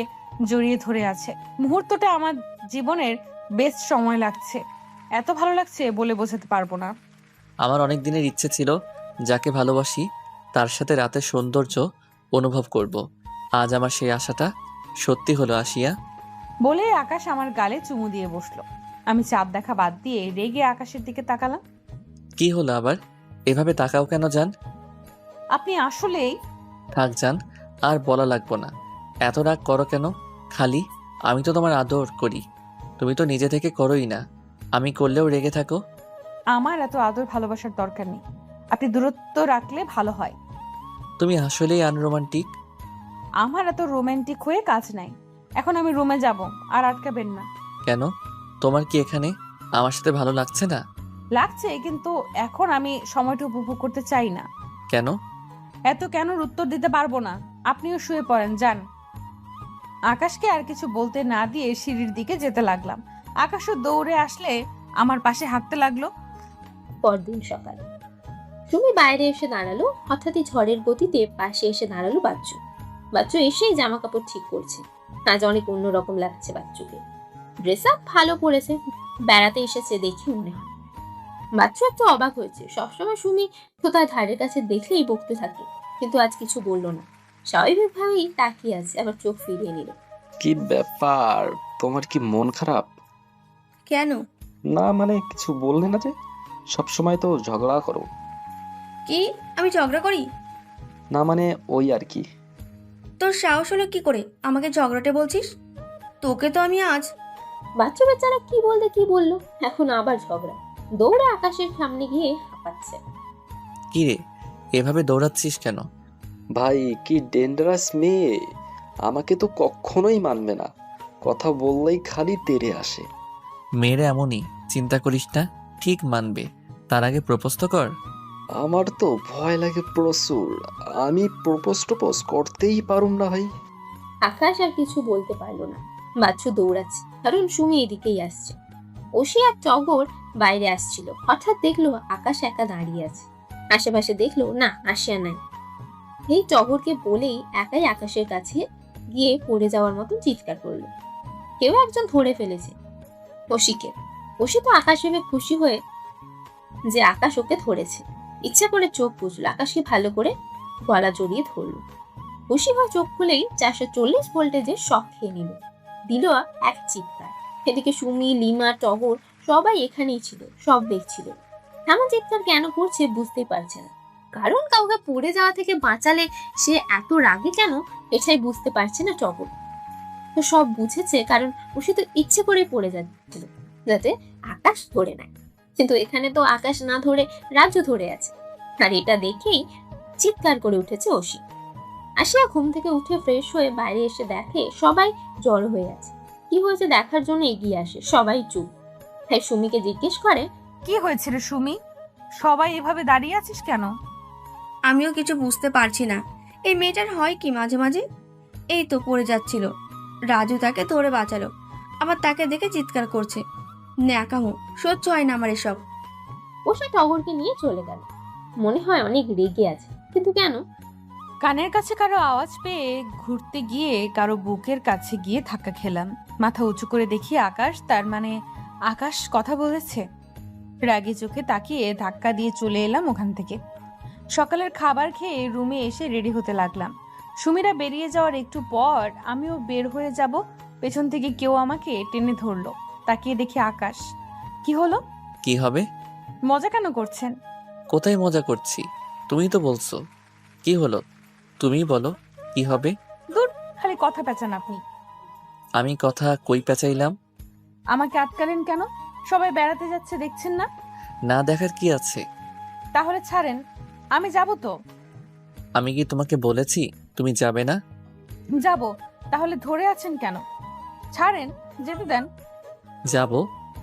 জড়িয়ে ধরে আছে। মুহূর্তটা আমার জীবনের বেস্ট সময় লাগছে। এত ভালো লাগছে বলে বোঝাতে পারবো না। আমার অনেক দিনের ইচ্ছে ছিল, যাকে ভালোবাসি তার সাথে রাতের সৌন্দর্য অনুভব করব। আজ আমার সেই আশাটা সত্যি হলো আশিয়া। বলে আকাশ আমার গালে চুমু দিয়ে বসলো। আমি চাঁদ দেখা বাদ দিয়ে রেগে আকাশের দিকে তাকালাম। কি হলো আবার? এভাবে তাকাও কেন জান? আপনি আসলেই। থাক জান, আর বলা লাগবো না। এত রাগ করো কেন? খালি আমি তো তোমার আদর করি, তুমি তো নিজে থেকে করোই না। আমি করলেও রেগে থাকো। আমার এত আদর ভালোবাসার দরকার নেই। আপনি দূরত্ব রাখলে ভালো হয়। তুমি আসলেই আনরোমান্টিক। আমার এত রোমান্টিক হয়ে কাজ নাই। এখন আমি রুমে যাব, আর আটকাবেন না। কেন? তোমার কি এখানে আমার সাথে ভালো লাগছে না? লাগছে, কিন্তু এখন আমি সময়টা উপভোগ করতে চাই না। কেন? এত কেনর উত্তর দিতে পারবো না। আপনিও শুয়ে পড়েন, যান। আকাশকে আর কিছু বলতে না দিয়ে সিঁড়ির দিকে যেতে লাগলাম। আকাশও দৌড়ে আসলে আমার পাশে হাঁটতে লাগলো। পরদিন সকাল সুমি বাইরে এসে দাঁড়ালো। হঠাৎই ঝড়ের গতিতে পাশে এসে দাঁড়ালো বাচ্চু। বাচ্চু এসেই জামা কাপড় ঠিক করছে। আজ অনেক অন্যরকম লাগছে বাচ্চুকে। ড্রেস আপ ভালো পরেছে, বেড়াতে এসেছে দেখে মনে হয়। বাচ্চু একটু অবাক হয়েছে। সবসময় সুমি তো তার ধারের কাছে দেখলেই বকতে থাকে, কিন্তু আজ কিছু বললো না। স্বাভাবিকভাবেই তাকিয়ে আছে, আবার চোখ ফিরিয়ে নিল। কি ব্যাপার, তোমার কি মন খারাপ? কেন? না মানে কিছু বললে না যে, সব সময় তো ঝগড়া করো। কি আমি ঝগড়া করি? না মানে ওই আর কি। তোর সাহস হলো কি করে আমাকে ঝগড়াটে বলছিস? তোকে তো আমি আজ। বাচ্চা বেচারা কি বলতে কি বললো, এখন আবার ঝগড়া। দৌড়ে আকাশের সামনে গিয়ে হাঁপাচ্ছে। কি রে, এভাবে দৌড়াচ্ছিস কেন? ভাই কি ডেঞ্জারাস মেয়ে, আমাকে তো কখনোই মানবে না, কথা বললেই খালি তেড়ে আসে। মেয়েরা এমনই, চিন্তা করিস না, ঠিক মানবে। তার আগে প্রপোজ তো কর। আমার তো ভয় লাগে প্রচুর, আমি প্রপোজ করতেই পারুম না ভাই। আকাশ আর কিছু বলতে পারলো না। বাচ্চু দৌড়াচ্ছে, কারণ সুমি এদিকেই আসছে। ওসি আর টগর বাইরে আসছিল। হঠাৎ দেখলো আকাশ একা দাঁড়িয়ে আছে। আশেপাশে দেখলো না, আশিয়া নাই। এই টগরকে বলেই একাই আকাশের কাছে গিয়ে পড়ে যাওয়ার মতো চিৎকার করলো। কেউ একজন ধরে ফেলেছে ওসিকে। ওসি তো আকাশ ভেবে খুশি হয়ে যে আকাশ ওকে ধরেছে, ইচ্ছা করে চোখ বুঝলো। আকাশকে ভালো করে গলা জড়িয়ে ধরলো। খুশি হয়ে চোখ খুলেই 440 ভোল্টেজের শক খেয়ে নিল। দিল এক চিৎকার। এদিকে সুমি, লিমা, টগর সবাই এখানেই ছিল, সব দেখছিল। এমন চিৎকার কেন করছে বুঝতেই পারছে না। কারণ কাউকে পড়ে যাওয়া থেকে বাঁচালে সে এত রাগে কেন, এটাই বুঝতে পারছে না টগর। তো সব বুঝেছে, কারণ ওসে তো ইচ্ছে করে পড়ে যাচ্ছিল। যাতে আকাশ ধরে নেয়। কিন্তু এখানে তো আকাশ না ধরে রাজু ধরে আছে। আর এটা দেখেই চিৎকার করে উঠেছে অসি। আসিয়া ঘুম থেকে উঠে ফ্রেশ হয়ে বাইরে এসে দেখে সবাই জড়ো হয়ে আছে। কি হয়েছে দেখার জন্য এগিয়ে আসে, সবাই চুপ। তাই সুমিকে জিজ্ঞেস করে, কি হয়েছে রে সুমি? সবাই এভাবে দাঁড়িয়ে আছিস কেন? আমিও কিছু বুঝতে পারছি না, এই মেয়েটার হয় কি মাঝে মাঝে। এই তো পড়ে যাচ্ছিল, রাজু তাকে ধরে বাঁচালো, আবার তাকে দেখে চিৎকার করছে। ন্যাকামো, সহ্য হয় না আমার এসব। অসি টগরকে নিয়ে চলে গেল। মনে হয় অনেক রেগে আছে, কিন্তু কেন? কানের কাছে কারো আওয়াজ পেয়ে ঘুরতে গিয়ে কারো বুকের কাছে গিয়ে ধাক্কা খেলাম। মাথা উঁচু করে দেখি আকাশ, তার মানে আকাশ কথা বলেছে। রাগী চোখে তাকিয়ে ধাক্কা দিয়ে চলে এলাম ওখান থেকে। সকালের খাবার খেয়ে রুমে এসে রেডি হতে লাগলাম। সুমিরা বেরিয়ে যাওয়ার একটু পর আমিও বের হয়ে যাব, পেছন থেকে কেউ আমাকে টেনে ধরলো। তাকিয়ে দেখি আকাশ। কি হলো? কি হবে? মজা কেন করছেন? কোথায় মজা করছি? তুমি তো বলছো। কি হলো তুমি বলো, কি হবে? দূর, খালি কথা পেঁচান আপনি। আমি কথা কই পেঁচাইলাম? আমাকে আটকালেন কেন? সবাই বেড়াতে যাচ্ছে দেখছেন না? না দেখার কি আছে? তাহলে ছাড়েন, আমি যাব তো। আমি কি তোমাকে বলেছি তুমি যাবে না? যাব, তাহলে ধরে আছেন কেন? ছাড়েন, যেতে দেন। যাব,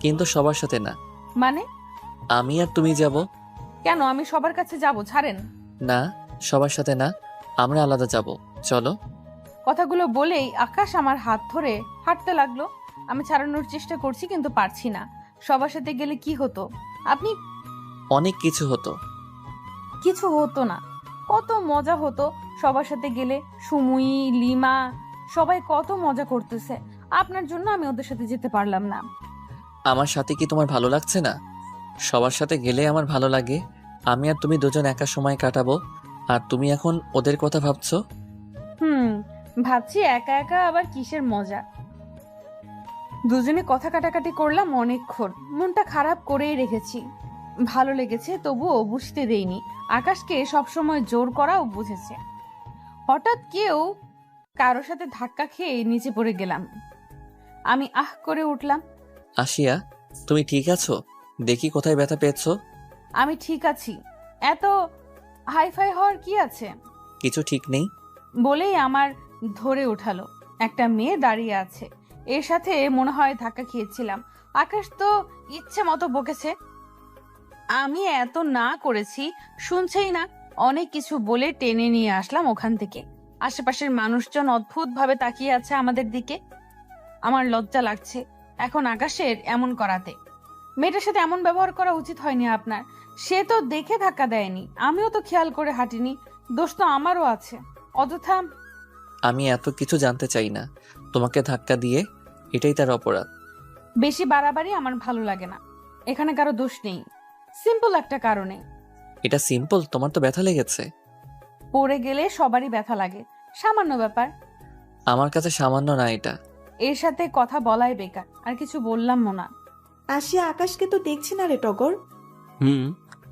কিন্তু সবার সাথে না। মানে? আমি আর তুমি যাব। কেন? আমি সবার কাছে যাব, ছাড়েন। না, সবার সাথে না, আমরা আলাদা যাব, চলো। কথাগুলো বলেই আকাশ আমার হাত ধরে হাঁটতে লাগলো। আমি ছাড়ানোর চেষ্টা করছি, কিন্তু পারছি না। সবার সাথে গেলে কি হতো? আপনি? অনেক কিছু হতো। কিছু হতো না, কত মজা হতো সবার সাথে গেলে। সুমুই, লিমা, সবাই কত মজা করতেছে। আপনার জন্য আমি ওদের সাথে যেতে পারলাম না। আমার সাথে কি তোমার ভালো লাগছে না? সবার সাথে গেলে আমার ভালো লাগে। আমি আর তুমি দুজন একা সময় কাটাবো, আর তুমি এখন ওদের কথা ভাবছো। ভাবছি একা একা আবার কিসের মজা। দুজনে কথা কাটাকাটি করলাম অনেকক্ষণ। মনটা খারাপ করেই রেখেছি। ভালো লেগেছে, তবুও বুঝতে দেইনি। আকাশকে সবসময় জোর করাও বুঝেছে। হঠাৎ কেউ কারোর সাথে ধাক্কা খেয়ে নিচে পড়ে গেলাম। আমি আহ করে উঠলাম। আসিয়া, তুমি ঠিক আছো? দেখি কোথায় ব্যথা পেয়েছো। আমি ঠিক আছি, এত হাইফাই হওয়ার কি আছে? কিছু ঠিক নেই বলেই আমার ধরে উঠালো। একটা মেয়ে দাঁড়িয়ে আছে, এর সাথে মনে হয় ধাক্কা খেয়েছিলাম। আকাশ তো ইচ্ছে মতো বকেছে, আমি এত না করেছি, শুনছেই না। অনেক কিছু বলে টেনে নিয়ে আসলাম ওখান থেকে। আশেপাশের মানুষজন অদ্ভুত ভাবে তাকিয়ে আছে আমাদের দিকে। আমার লজ্জা লাগছে এখন আকাশের এমন করাতে। মেয়েটার সাথে এমন ব্যবহার করা উচিত হয়নি আপনার। সে তো দেখে ধাক্কা দেয়নি, আমিও তো খেয়াল করে হাঁটিনি। দোষ তো আমারও আছে। অযথা। আমি এত কিছু জানতে চাই না। তোমাকে ধাক্কা দিয়ে এটাই তার অপরাধ। বেশি বাড়াবাড়ি আমার ভালো লাগে না। এখানে কারো দোষ নেই, সিম্পল একটা কারণে। এটা সিম্পল? তোমার তো ব্যথা লেগেছে। পড়ে গেলে সবারই ব্যথা লাগে, সামান্য ব্যাপার। আমার কাছে সামান্য না এটা। এর সাথে কথা বলাই বেকার, আর কিছু বললাম না। আসিয়া আকাশকে তো দেখছি না রে টগর।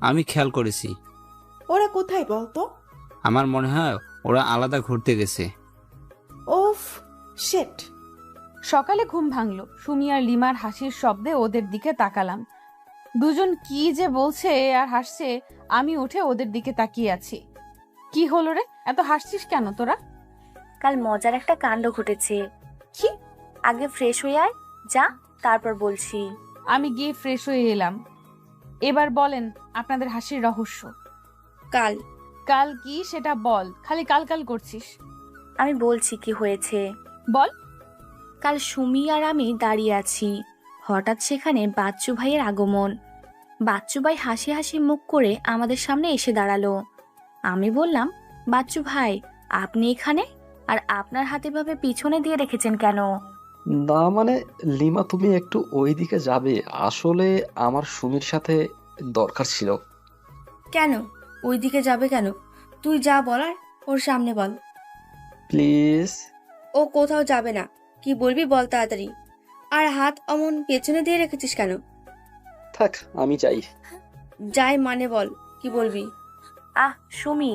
আমি খেয়াল করেছি। ওরা কোথায় বলতো? আমার মনে হয় ওরা আলাদা ঘুরতে গেছে। ওফ, শিট। সকালে ঘুম ভাঙলো সুমি আর লিমার হাসির শব্দে। ওদের দিকে তাকালাম, দুজন কি যে বলছে আর হাসছে। আমি উঠে ওদের দিকে তাকিয়ে আছি। কি হলো রে, এত হাসছিস কেন তোরা? কাল মজার একটা কাণ্ড ঘটেছে। কি? আগে ফ্রেশ হয়ে আয়, যা, তারপর বলছি। আমি গিয়ে ফ্রেশ হয়ে এলাম। এবার বলেন আপনাদের হাসির রহস্য। কাল কাল কি সেটা বল, খালি কাল কাল করছিস। আমি বলছি কি হয়েছে। বল। কাল সুমি আর আমি দাঁড়িয়ে আছি, হঠাৎ সেখানে বাচ্চু ভাইয়ের আগমন। বাচ্চু ভাই হাসি হাসি মুখ করে আমাদের সামনে এসে দাঁড়ালো। আমি বললাম, বাচ্চু ভাই আপনি এখানে, আর আপনার হাতে ভাবে পিছনে দিয়ে রেখেছেন কেন? না মানে লিমা, তুমি একটু ওইদিকে যাবে? আসলে আমার সুমির সাথে দরকার ছিল। কেন ওইদিকে যাবে কেন? তুই যা বলার ওর সামনে বল। প্লিজ। ও কোথাও যাবে না, কি বলবি বল তাড়াতাড়ি। আর হাত অমন পেছনে দিয়ে রেখেছিস কেন? থাক, আমি যাই। যাই মানে বল, কি বলবি? আহ সুমি,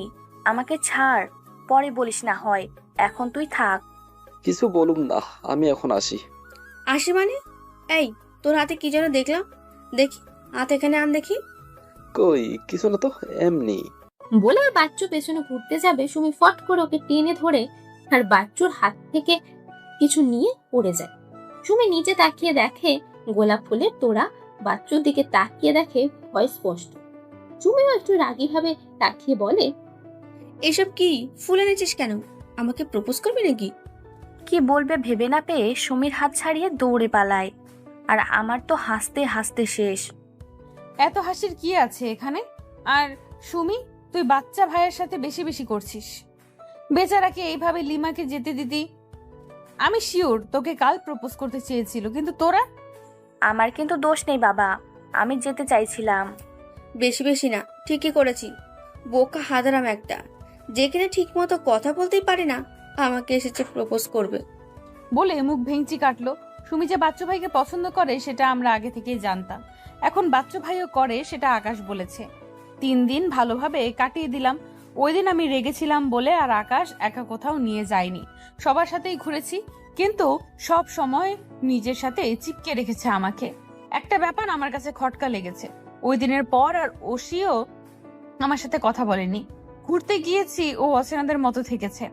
আমাকে ছাড়, পরে বলিস না হয়, এখন তুই থাক। কিছু বলুম না, আমি এখন আসি। আসি মানে? এই তোর হাতে কি যেন দেখলাম, দেখি হাত এখানে আন দেখি। কই কিছু না তো, এমনি। বলে বাচ্চু পেছনে ঘুরতে যাবে, সুমি ফট করে ওকে টেনে ধরে আর বাচ্চুর হাত থেকে কিছু নিয়ে পড়ে যায়। সুমি নিচে তাকিয়ে দেখে গোলাপ ফুলের তোড়া, বাচ্চুর দিকে তাকিয়ে দেখে ভয় স্পষ্ট। সুমিও একটু রাগী ভাবে তাকিয়ে বলে, এসব কি ফুল এনেছিস কেন? আমাকে প্রপোজ করবি নাকি? কি বলবে ভেবে না পেয়ে সুমির হাত ছাড়িয়ে দৌড়ে পালায়। আর আমার তো হাসতে হাসতে শেষ। এত হাসির কি আছে এখানে? আর সুমি, তুই বাচ্চা ভাইয়ের সাথে বেশি বেশি করছিস। বেচারাকে এইভাবে লিমাকে যেতে দিতি। আমি শিওর তোকে কাল প্রপোজ করতে চেয়েছিল, কিন্তু তোরা। আমার কিন্তু দোষ নেই বাবা, আমি যেতে চাইছিলাম। বেশি বেশি না, ঠিকই করেছি। বোকা হাদারাম একটা, যে কিনা ঠিক মতো কথা বলতেই পারে না, আমাকে এসেছে প্রপোজ করবে। বলে মুখ ভেঙচি কাটলো। সুমি যে বাচ্চু ভাইকে পছন্দ করে সেটা আমরা আগে থেকেই জানতাম। এখন বাচ্চু ভাইও করে সেটা আকাশ বলেছে। 3 দিন ভালোভাবে কাটিয়ে দিলাম। ওই দিন আমি রেগেছিলাম বলে আর আকাশ একা কোথাও নিয়ে যায়নি, সবার সাথেই ঘুরেছি, কিন্তু সব সময় নিজের সাথে চিপকে রেখেছে আমাকে। একটা ব্যাপার আমার কাছে খটকা লেগেছে, ওই দিনের পর আর ওশিও আমার সাথে কথা বলেনি। ঘুরতে গিয়েছি, ও অচেনাদের মতো থেকেছে।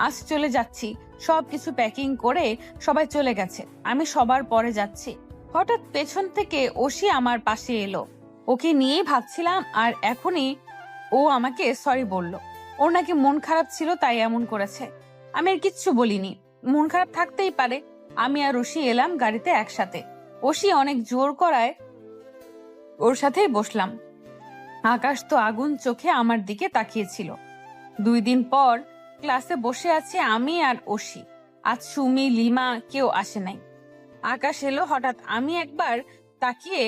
আজ চলে যাচ্ছি, সবকিছু প্যাকিং করে সবাই চলে গেছে, আমি সবার পরে যাচ্ছি। হঠাৎ পেছন থেকে ওশি আমার পাশে এলো। ওকে নিয়েই ভাবছিলাম, আর এখনই ও আমাকে সরি বলল। ওর নাকি মন খারাপ ছিল, তাই এমন করেছে। আমি আর কিচ্ছু বলিনি, মন খারাপ থাকতেই পারে। আমি আর ওশি এলাম গাড়িতে একসাথে। ওশি অনেক জোর করায় ওর সাথেই বসলাম। আকাশ তো আগুন চোখে আমার দিকে তাকিয়েছিল। 2 দিন পর ক্লাসে বসে আছি আমি আর ওশি। আজ সুমি, লিমা কেউ আসে নাই। আকাশ এলো হঠাৎ। আমি একবার তাকিয়ে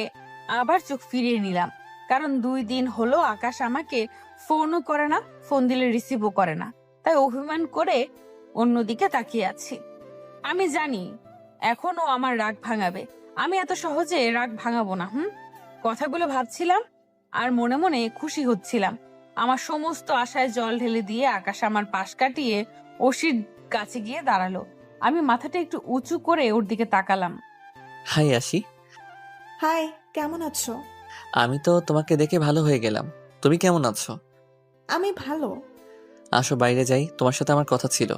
আবার চোখ ফিরিয়ে নিলাম, কারণ 2 দিন হলো আকাশ আমাকে ফোনও করে না, ফোন দিলে রিসিভও করে না। তাই অভিমান করে অন্যদিকে তাকিয়ে আছি। আমি জানি এখনো আমার রাগ ভাঙাবে, আমি এত সহজে রাগ ভাঙাবো না। কথাগুলো ভাবছিলাম আর মনে মনে খুশি হচ্ছিলাম। আমার সমস্ত আশায় জল ঢেলে দিয়ে আকাশ আমার পাশ কাটিয়ে ওশির কাছে গিয়ে দাঁড়ালো। আমি মাথাটা একটু উঁচু করে ওর দিকে তাকালাম। হাই আশি। হাই, কেমন আছো? আমি তো তোমাকে দেখে ভালো হয়ে গেলাম, তুমি কেমন আছো? আমি ভালো। আসো বাইরে যাই, তোমার সাথে আমার কথা ছিল।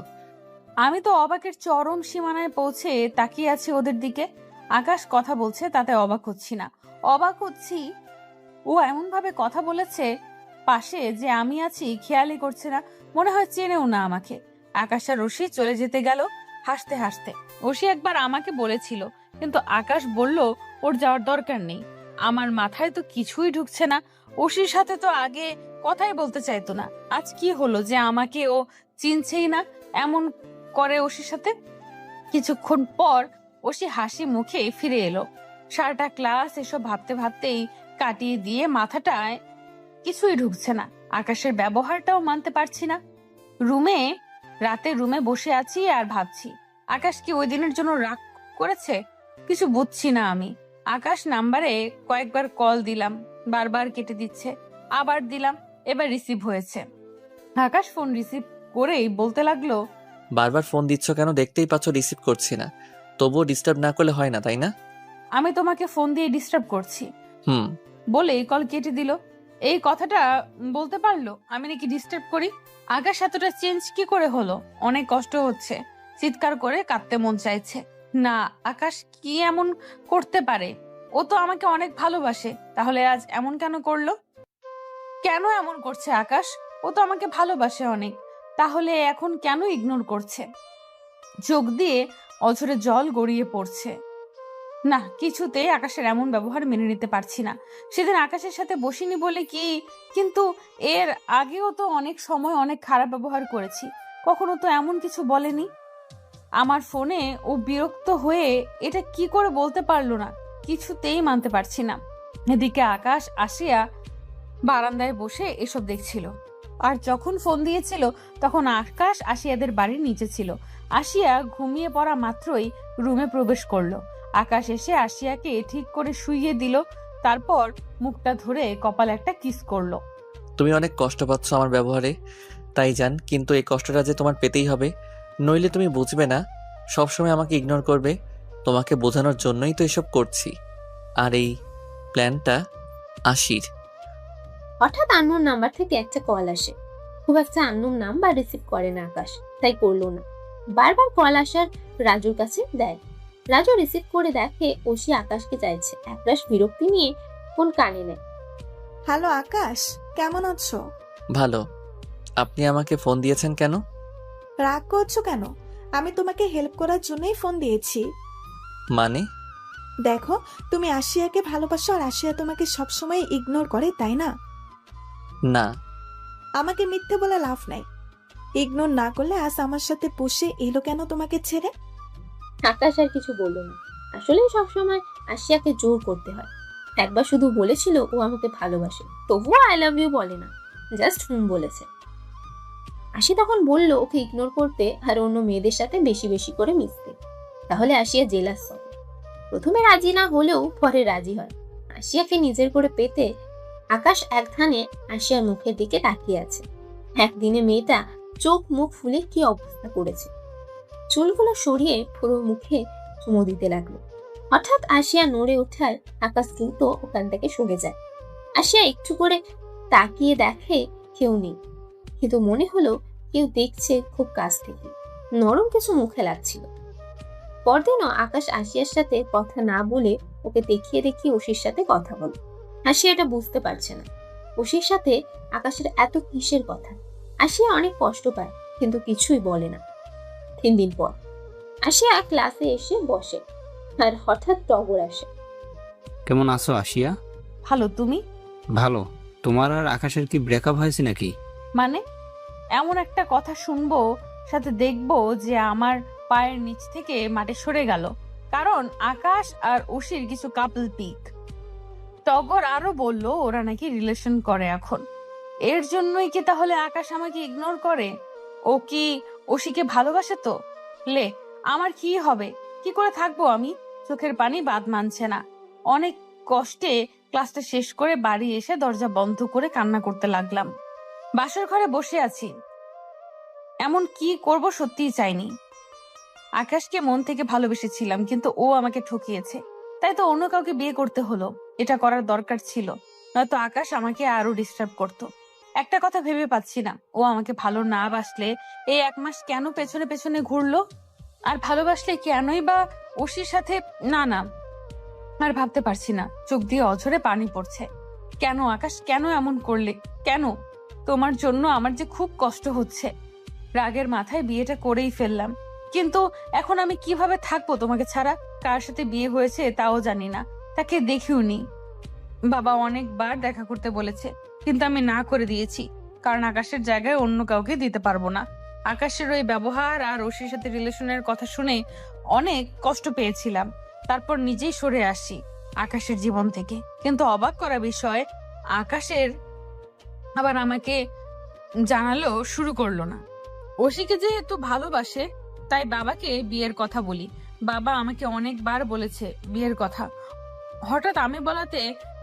আমি তো অবাকের চরম সীমানায় পৌঁছে তাকিয়ে আছি ওদের দিকে। আকাশ কথা বলছে, তাতে অবাক হচ্ছি না, অবাক হচ্ছি ও এমন ভাবে কথা বলেছে, পাশে যে আমি আছি খেয়ালই করছে না, মনে হয় চেনেও না আমাকে। আকাশ আর ওশি চলে যেতে গেল হাসতে হাসতে। ওশি একবার আমাকে বলেছিল, কিন্তু আকাশ বলল ওর যাওয়ার দরকার নেই। আমার মাথায় তো কিছুই ঢুকছে না। ওশির সাথে তো আগে কথাই বলতে চাইতো না, আজ কি হলো যে আমাকে ও চিনছেই না, এমন করে ওশির সাথে। কিছুক্ষণ পর ওশি হাসি মুখে ফিরে এলো। সারাটা ক্লাস এসব ভাবতে ভাবতেই কাটিয়ে দিয়ে মাথাটায় কিছুই ঢুকছে না। আকাশের ব্যবহারটাও মানতে পারছি না। রাতে রুমে বসে আছি আর ভাবছি, আকাশ কি ওই দিনের জন্য রাগ করেছে? কিছু বুঝছি না আমি। আকাশ নাম্বারে কয়েকবার কল দিলাম, বারবার কেটে দিচ্ছে, আবার দিলাম, এবার রিসিভ হয়েছে। আকাশ ফোন রিসিভ করেই বলতে লাগলো, বারবার ফোন দিচ্ছ কেন? দেখতেই পাচ্ছ রিসিভ করছি না, তবুও ডিস্টার্ব না করলে হয় না, তাই না? আমি তোমাকে ফোন দিয়ে ডিস্টার্ব করছি হুম বলে কল কেটে দিল। এই কথাটা বলতে পারলো আমি নাকি ডিস্টার্ব করি? আকাশ এতটা চেঞ্জ কি করে হলো? অনেক কষ্ট হচ্ছে, চিৎকার করে কাঁদতে মন চাইছে। না, আকাশ কি এমন করতে পারে? ও তো আমাকে অনেক ভালোবাসে, তাহলে আজ এমন কেন করলো? কেন এমন করছে আকাশ? ও তো আমাকে ভালোবাসে অনেক, তাহলে এখন কেন ইগনোর করছে? চোখ দিয়ে অঝরে জল গড়িয়ে পড়ছে। না, কিছুতেই আকাশের এমন ব্যবহার মেনে নিতে পারছি না। সেদিন আকাশের সাথে বসিনি বলে কি, কিন্তু এর আগেও তো অনেক সময় অনেক খারাপ ব্যবহার করেছি, কখনো তো এমন কিছু বলেনি। আমার ফোনে ও বিরক্ত হয়ে এটা কি করে বলতে পারলো না, কিছুতেই মানতে পারছি না। এদিকে আকাশ আসিয়া বারান্দায় বসে এসব দেখছিল, আর যখন ফোন দিয়েছিল তখন আকাশ আসিয়াদের বাড়ির নিচে ছিল। আসিয়া ঘুমিয়ে পড়া মাত্রই রুমে প্রবেশ করলো। আকাশ এসে আসিয়াকে ঠিক করে শুইয়ে দিল, তারপর মুখটা ধরে কপালে একটা কিস করলো। তুমি অনেক কষ্ট পাচ্ছ আমার ব্যবহারে, তাই জান, কিন্তু এই কষ্টটা যে তোমার পেতেই হবে, নইলে তুমি বুঝবে না, সবসময় আমাকে ইগনোর করবে। তোমাকে বোঝানোর জন্যই তো এসব করছি। আর এই প্ল্যানটা আশির। হঠাৎ আননোন নাম্বার থেকে একটা কল আসে। খুব একটা আননোন নাম্বার রিসিভ করে না আকাশ, তাই করলো না। বারবার কল আসার রাজুর কাছে দেয়। রাজু রিসিভ করে দেখে ওসি আকাশকে চাইছে। একরাশ বিরক্তি নিয়ে ফোন কানে নেয়। হ্যালো আকাশ, কেমন আছো? ভালো। আপনি আমাকে ফোন দিয়েছেন কেন? রাগ করছো কেন? আমি তোমাকে হেল্প করার জন্যই ফোন দিয়েছি। মানে? দেখো, তুমি আশিয়াকে ভালোবাসো আর আশিয়া তোমাকে সবসময় ইগনোর করে, তাই না? না। আমাকে মিথ্যে বলে লাভ নাই। ইগনোর না করলে আজ আমার সাথে বসে এলো কেন তোমাকে ছেড়ে? আকাশ আর কিছু বলল না। আসলে সবসময় আশিয়াকে জোর করতে হয়। একবার শুধু বলেছিল ও আমাকে ভালোবাসে, তবুও আই লাভ ইউ বলে না, জাস্ট বলেছে। আশি তখন বলল ওকে ইগনোর করতে আর অন্য মেয়েদের সাথে বেশি বেশি করে মিশতে। তাহলে আশিয়া জেলাস হবে। প্রথমে রাজি না হলেও পরে রাজি হয়। আশিয়াকে নিজের করে পেতে আকাশ এক ধ্যানে আশিয়ার মুখের দিকে তাকিয়ে আছে। একদিনে মেয়েটা চোখ মুখ ফুলে কি অবস্থা করেছে। চুলগুলো সরিয়ে পুরো মুখে চুমো দিতে লাগলো। হঠাৎ আশিয়া নড়ে ওঠায় আকাশ কিন্তু ওখান থেকে সরে যায়। আশিয়া একটু করে তাকিয়ে দেখে কেউ নেই, কিন্তু মনে হলো কেউ দেখছে খুব কাছ থেকে। নরম কিছু মুখে লাগছিল। পরদিনও আকাশ আশিয়ার সাথে কথা না বলে ওকে দেখিয়ে দেখিয়ে ওশির সাথে কথা বলে। আশিয়া এটা বুঝতে পারছে না ওশির সাথে আকাশের এত কিসের কথা। আশিয়া অনেক কষ্ট পায় কিন্তু কিছুই বলে না। 3 দিন পর আশিয়া ক্লাসে এসে বসে আর হঠাৎ টগর আসে। কেমন আছো আশিয়া? ভালো, তুমি? ভালো। তোমার আর আকাশের কি ব্রেকআপ হয়েছে নাকি? মানে এমন একটা কথা শুনবো, সাথে দেখবো যে আমার পায়ের নিচ থেকে মাটি সরে গেল, কারণ আকাশ আর ওশির কিছু কাপল পিক। টগর আরো বলল ওরা নাকি রিলেশন করে এখন। এর জন্যই কি তাহলে আকাশ আমাকে ইগনোর করে? ও কি ওশিকে ভালোবাসে? তো লে, আমার কি হবে? কি করে থাকবো আমি? চোখের পানি বাদ মানছে না। অনেক কষ্টে ক্লাসটা শেষ করে বাড়ি এসে দরজা বন্ধ করে কান্না করতে লাগলাম। বাসর ঘরে বসে আছি, এমন কি করব সত্যিই চাইনি। আকাশকে মন থেকে ভালোবেসেছিলাম, কিন্তু ও আমাকে ঠকিয়েছে। তাই তো অন্য কাউকে বিয়ে করতে হলো। এটা করার দরকার ছিল, নয়তো আকাশ আমাকে আরো ডিস্টার্ব করতো। একটা কথা ভেবে পাচ্ছি না, ও আমাকে ভালো না বাসলে এই 1 মাস কেন পেছনে পেছনে ঘুরলো? আর ভালোবাসলে কেনই বা ওশির সাথে? না না, আর ভাবতে পারছি না। চোখ দিয়ে অঝরে পানি পড়ছে। কেন আকাশ, কেন এমন করলে? কেন? তোমার জন্য আমার যে খুব কষ্ট হচ্ছে। রাগের মাথায় বিয়েটা করেই ফেললাম, কিন্তু এখন আমি কিভাবে থাকবো তোমাকে ছাড়া? কার সাথে বিয়ে হয়েছে তাও জানি না, তাকে দেখিও নি। বাবা অনেকবার দেখা করতে বলেছে, কিন্তু আমি না করে দিয়েছি, কারণ আকাশের জায়গায় অন্য কাউকে দিতে পারবো না। আকাশের ওই ব্যবহার আর ওশির সাথে রিলেশনের কথা শুনে অনেক কষ্ট পেয়েছিলাম। তারপর নিজেই সরে আসি আকাশের জীবন থেকে। কিন্তু অবাক করা বিষয়, আকাশের আবার আমাকে জানালো শুরু করলো না। ওশিকে যেহেতু ভালোবাসে, তাই বাবাকে বিয়ের কথা বলি। বাবা আমাকে অনেকবার বলেছে বিয়ের কথা। হঠাৎ আমি বলাতে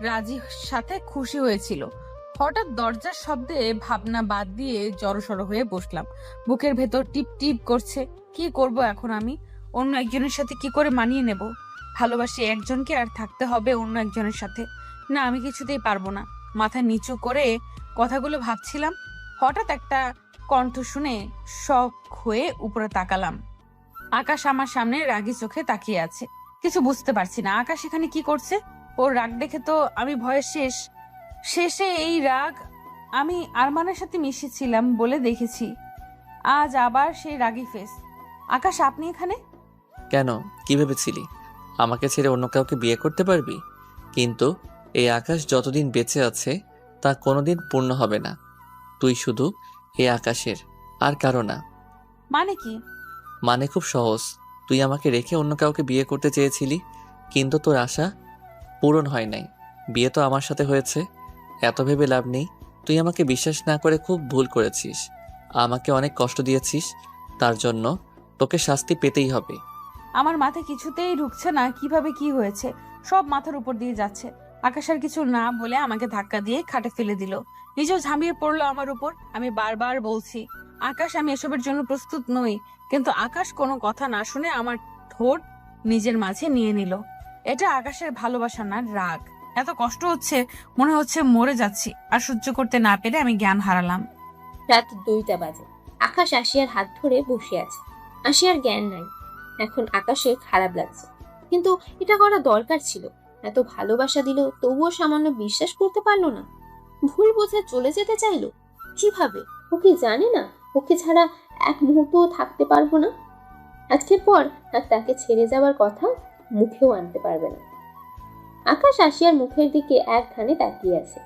রাজি সাথে খুশি হয়েছিল। হঠাৎ দরজার শব্দে ভাবনা বাদ দিয়ে জড়সড় হয়ে বসলাম। বুকের ভেতর টিপ টিপ করছে। কি করব এখন আমি? অন্য একজনের সাথে কি করে মানিয়ে নেব? ভালোবাসি একজনকে আর থাকতে হবে অন্য একজনের সাথে। না, আমি কিছুতেই পারবো না। মাথা নিচু করে কথাগুলো ভাবছিলাম, হঠাৎ একটা কণ্ঠ শুনে শক হয়ে উপরে তাকালাম। আকাশ আমার সামনে রাগী চোখে তাকিয়ে আছে। কিছু বুঝতে পারছি না আকাশ এখানে কি করছে। ওর রাগ দেখে তো আমি ভয়ে শেষে এই রাগ আমি আরমানের সাথে মিশেছিলাম বলে দেখেছি। আজ আবার সেই রাগী ফেস। আকাশ, আপনি এখানে? কেন, কি ভেবেছিলি আমাকে ছেড়ে অন্য কাউকে বিয়ে করতে পারবি? কিন্তু এই আকাশ যতদিন বেঁচে আছে তা কোনোদিন পূর্ণ হবে না। তুই শুধু এই আকাশের, আর কারো না। মানে কি? মানে খুব সহজ। তুই আমাকে রেখে অন্য কাউকে বিয়ে করতে চেয়েছিলি, কিন্তু তোর আশা পূরণ হয় নাই। বিয়ে তো আমার সাথে হয়েছে। এত ভেবে লাভ নেই। তুই আমাকে বিশ্বাস না করে খুব ভুল করেছিস। আমাকে অনেক কষ্ট দিয়েছিস, তার জন্য তোকে শাস্তি পেতেই হবে। আমার মাথায় কিছুতেই ঢুকছে না কিভাবে কি হয়েছে। সব মাথার উপর দিয়ে যাচ্ছে। আকাশ আর কিছু না বলে আমাকে ধাক্কা দিয়ে খাটে ফেলে দিল। নিজেও ঝাঁপিয়ে পড়লো আমার উপর। আমি বারবার বলছি, আকাশ আমি এসবের জন্য প্রস্তুত নই, কিন্তু আকাশ কোনো কথা না শুনে আমার ঠোঁট নিজের মাঝে নিয়ে নিল। এটা আকাশের ভালোবাসা না, রাগ। এত কষ্ট হচ্ছে, মনে হচ্ছে মরে যাচ্ছি। আর সহ্য করতে না পেরে আমি জ্ঞান হারালাম। রাত 2টা বাজে। আকাশ আশিয়ার হাত ধরে বসে আছে। আশিয়ার জ্ঞান নাই। এখন আকাশের খারাপ লাগছে, কিন্তু এটা করা দরকার ছিল। এত ভালোবাসা দিল, তবুও সামান্য বিশ্বাস করতে পারলো না। ভুল বোঝা চলে যেতে চাইলো। কিভাবে? ও কি জানে না ওকে ছাড়া এক মুহূর্তও থাকতে পারবো না? আজকের পর আর তাকে ছেড়ে যাওয়ার কথা মুখেও আনতে পারবে না। আকাশ আশিয়ার মুখের দিকে একখানে তাকিয়ে আছে।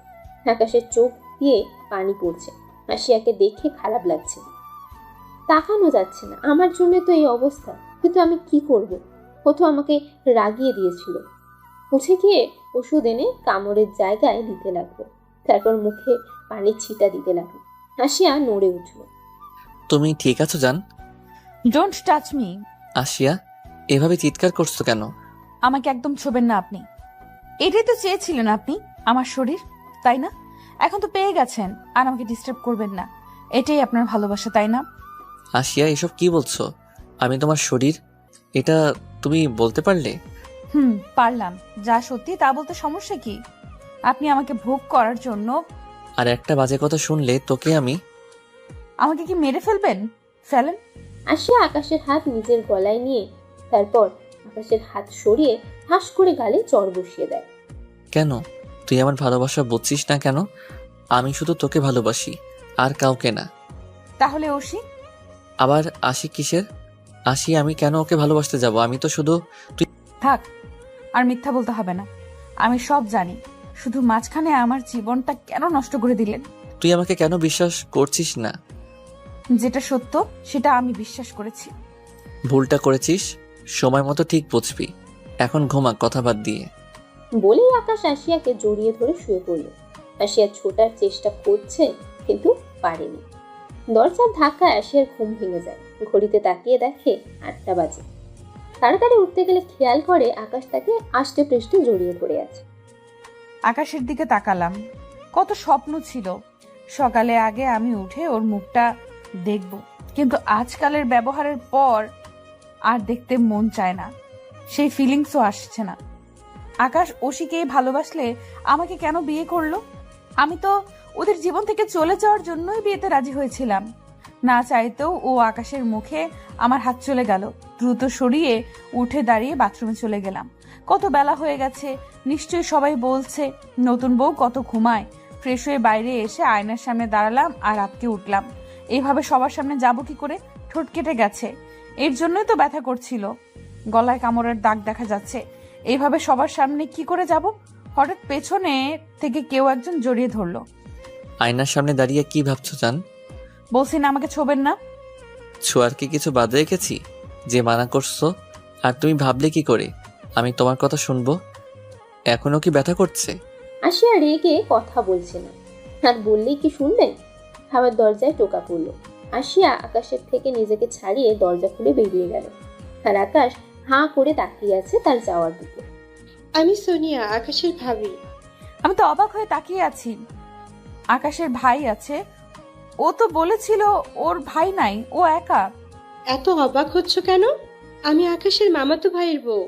আকাশের চোখ দিয়ে পানি পড়ছে। আশিয়াকে দেখে খারাপ লাগছে। তাকানো যাচ্ছে না। আমার জন্য তো এই অবস্থা, কিন্তু আমি কি করব? ও তো আমাকে রাগিয়ে দিয়েছিল। উঠে গিয়ে ওষুধ এনে কামড়ের জায়গায় দিতে লাগলো, তারপর মুখে পানির ছিটা দিতে লাগলো। আশিয়া নড়ে উঠল। তুমি ঠিক আছো জান? Don't touch me. আশিয়া, এভাবে চিৎকার করছো কেন? আমাকে একদম ছোবেন না আপনি। এটাই তো চেয়েছিলেন আপনি, আমার শরীর, তাই না? এখন তো পেয়ে গেছেন, আর আমাকে ডিস্টার্ব করবেন না। এটাই আপনার ভালোবাসা, তাই না? আশিয়া, এসব কি বলছো? আমি তোমার শরীর, এটা তুমি বলতে পারলে? পারলাম। যা সত্যি তা বলতে সমস্যা কি? আপনি আমাকে ভোগ করার জন্য। আর একটা বাজে কথা শুনলে তোকে আমি। আমাকে কি মেরে ফেলবেন? ফেলেন। আশিয়া আকাশের হাত নিজের গলায় নিয়ে তারপর আকাশের হাত সরিয়ে হাস করে গালে চড় বসিয়ে দেয়। কেন তুই আমার ভালোবাসা বুঝছিস না কেন? আমি শুধু তোকে ভালোবাসি, আর কাউকে না। তাহলে ওশি? আবার আশি কিসের? আশি, আমি কেন ওকে ভালোবাসতে যাব? আমি তো শুধু। তুই থাক, আর মিথ্যা বলতে হবে না। আমি সব জানি। শুধু মাঝখানে আমার জীবনটা কেন নষ্ট করে দিলেন? তুই আমাকে কেন বিশ্বাস করছিস না? যেটা সত্য সেটা আমি বিশ্বাস করেছি। ভুলটা করেছিস, সময় মতো ঠিক বুঝবি। এখন ঘুমা, কথা বাদ দিয়ে। বলেই আকাশ আশিয়াকে জড়িয়ে ধরে শুয়ে পড়ল। আশিয়া ছোটার চেষ্টা করছে, কিন্তু পারেনি। দরজার ধাক্কায় আশিয়ার ঘুম ভেঙে যায়। ঘড়িতে তাকিয়ে দেখে 8টা বাজে। তাড়াতাড়ি উঠতে গেলে খেয়াল করে আকাশ তাকে আষ্টে পৃষ্ঠে জড়িয়ে ধরে আছে। আকাশের দিকে তাকালাম। কত স্বপ্ন ছিল সকালে আগে আমি উঠে ওর মুখটা দেখব, কিন্তু আজকালের ব্যবহারের পর আর দেখতে মন চায় না। সেই ফিলিংসও আসছে না। আকাশ ওশিকে ভালোবাসলে আমাকে কেন বিয়ে করলো? আমি তো ওদের জীবন থেকে চলে যাওয়ার জন্যই বিয়েতে রাজি হয়েছিলাম। না চাইতেও ও আকাশের মুখে আমার হাত চলে গেল। দ্রুত সরিয়ে উঠে দাঁড়িয়ে বাথরুমে চলে গেলাম। কত বেলা হয়ে গেছে, নিশ্চয়ই সবাই বলছে নতুন বউ কত ঘুমায়। ফ্রেশ হয়ে বাইরে এসে আয়নার সামনে দাঁড়ালাম আর আটকে উঠলাম। এইভাবে সবার সামনে যাব কি করে? ঠোঁট কেটে গেছে, এর জন্যই তো ব্যথা করছিল। গলায় কামড়ের দাগ দেখা যাচ্ছে। এইভাবে সবার সামনে কি করে যাব? হঠাৎ পেছনে থেকে কেউ একজন জড়িয়ে ধরলো। আয়নার সামনে দাঁড়িয়ে কি ভাবছো জান? বলছি না আমাকে ছোবেন না। ছোঁয়ার কি কিছু বাদ রেখেছি যে মানা করছো? আর তুমি ভাবলে কি করে আমি তোমার কথা শুনবো? এখনো কি ব্যথা করছে? আশিয়া রেগে কথা বলছে না, আর বললেই কি শুনবেন? খাবার দরজায় টোকা পড়ল। আশিয়া আকাশের থেকে নিজেকে ছাড়িয়ে দরজা খুলে বেরিয়ে গেল। আর আকাশ হাঁ করে তাকিয়ে আছে তার যাওয়ার দিকে। আমি সোনিয়া, আকাশের ভাবি। আমি তো অবাক হয়ে তাকিয়ে আছি। আকাশের ভাই আছে, ও তো বলেছিল ওর ভাই নাই, ও একা। এত অবাক হচ্ছ কেন? আমি আকাশের মামাতো ভাইয়ের বউ।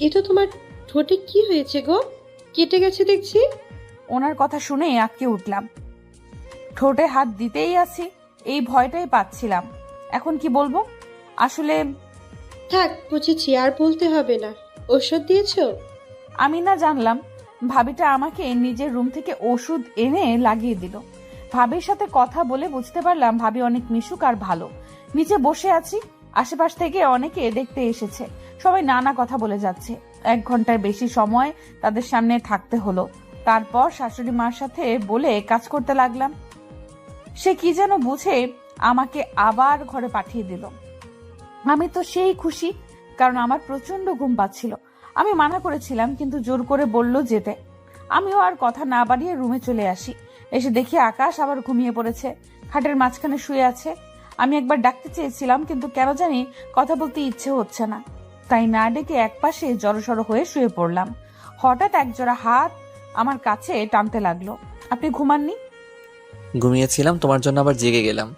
এ তো তোমার ঠোঁটে কি হয়েছে গো? কেটে গেছে দেখছি। ওনার কথা শুনে আটকে উঠলাম। ঠোঁটে হাত দিতেই আছি, এই ভয়টাই পাচ্ছিলাম। এখন কি বলবো? আসলে থাক, বুঝেছি, আর বলতে হবে না। ওষুধ দিয়েছো? আমি না জানলাম ভাবিটা আমাকে নিজের রুম থেকে ওষুধ এনে লাগিয়ে দিল। ভাবির সাথে কথা বলে বুঝতে পারলাম ভাবি অনেক মিশুক আর ভালো। নিচে বসে আছি, আশেপাশ থেকে অনেকে দেখতে এসেছে। সবাই নানা কথা বলে যাচ্ছে। 1 ঘন্টার বেশি সময় তাদের সামনে থাকতে হলো। তারপর শাশুড়ি মার সাথে বলে কাজ করতে লাগলাম। সে কি যেন বুঝে আমাকে আবার ঘরে পাঠিয়ে দিল। আমি তো সেই খুশি, কারণ আমার প্রচন্ড ঘুম পাচ্ছিল। আমি মানা করেছিলাম, কিন্তু জোর করে বলল যেতে। আমিও আর কথা না বাড়িয়ে রুমে চলে আসি। এসে দেখি আকাশ আবার ঘুমিয়ে পড়েছে, খাটের মাঝখানে শুয়ে আছে। আমি একবার ডাকতে চেয়েছিলাম, কিন্তু কেন জানি কথা বলতে ইচ্ছে হচ্ছে না, তাই না ডেকে একপাশে জড়সড় হয়ে শুয়ে পড়লাম। হঠাৎ একজোড়া হাত আমার কাছে টানতে লাগলো। আপনি ঘুমাননি? ঘুমিয়েছিলাম, তোমার জন্য আবার জেগে গেলাম।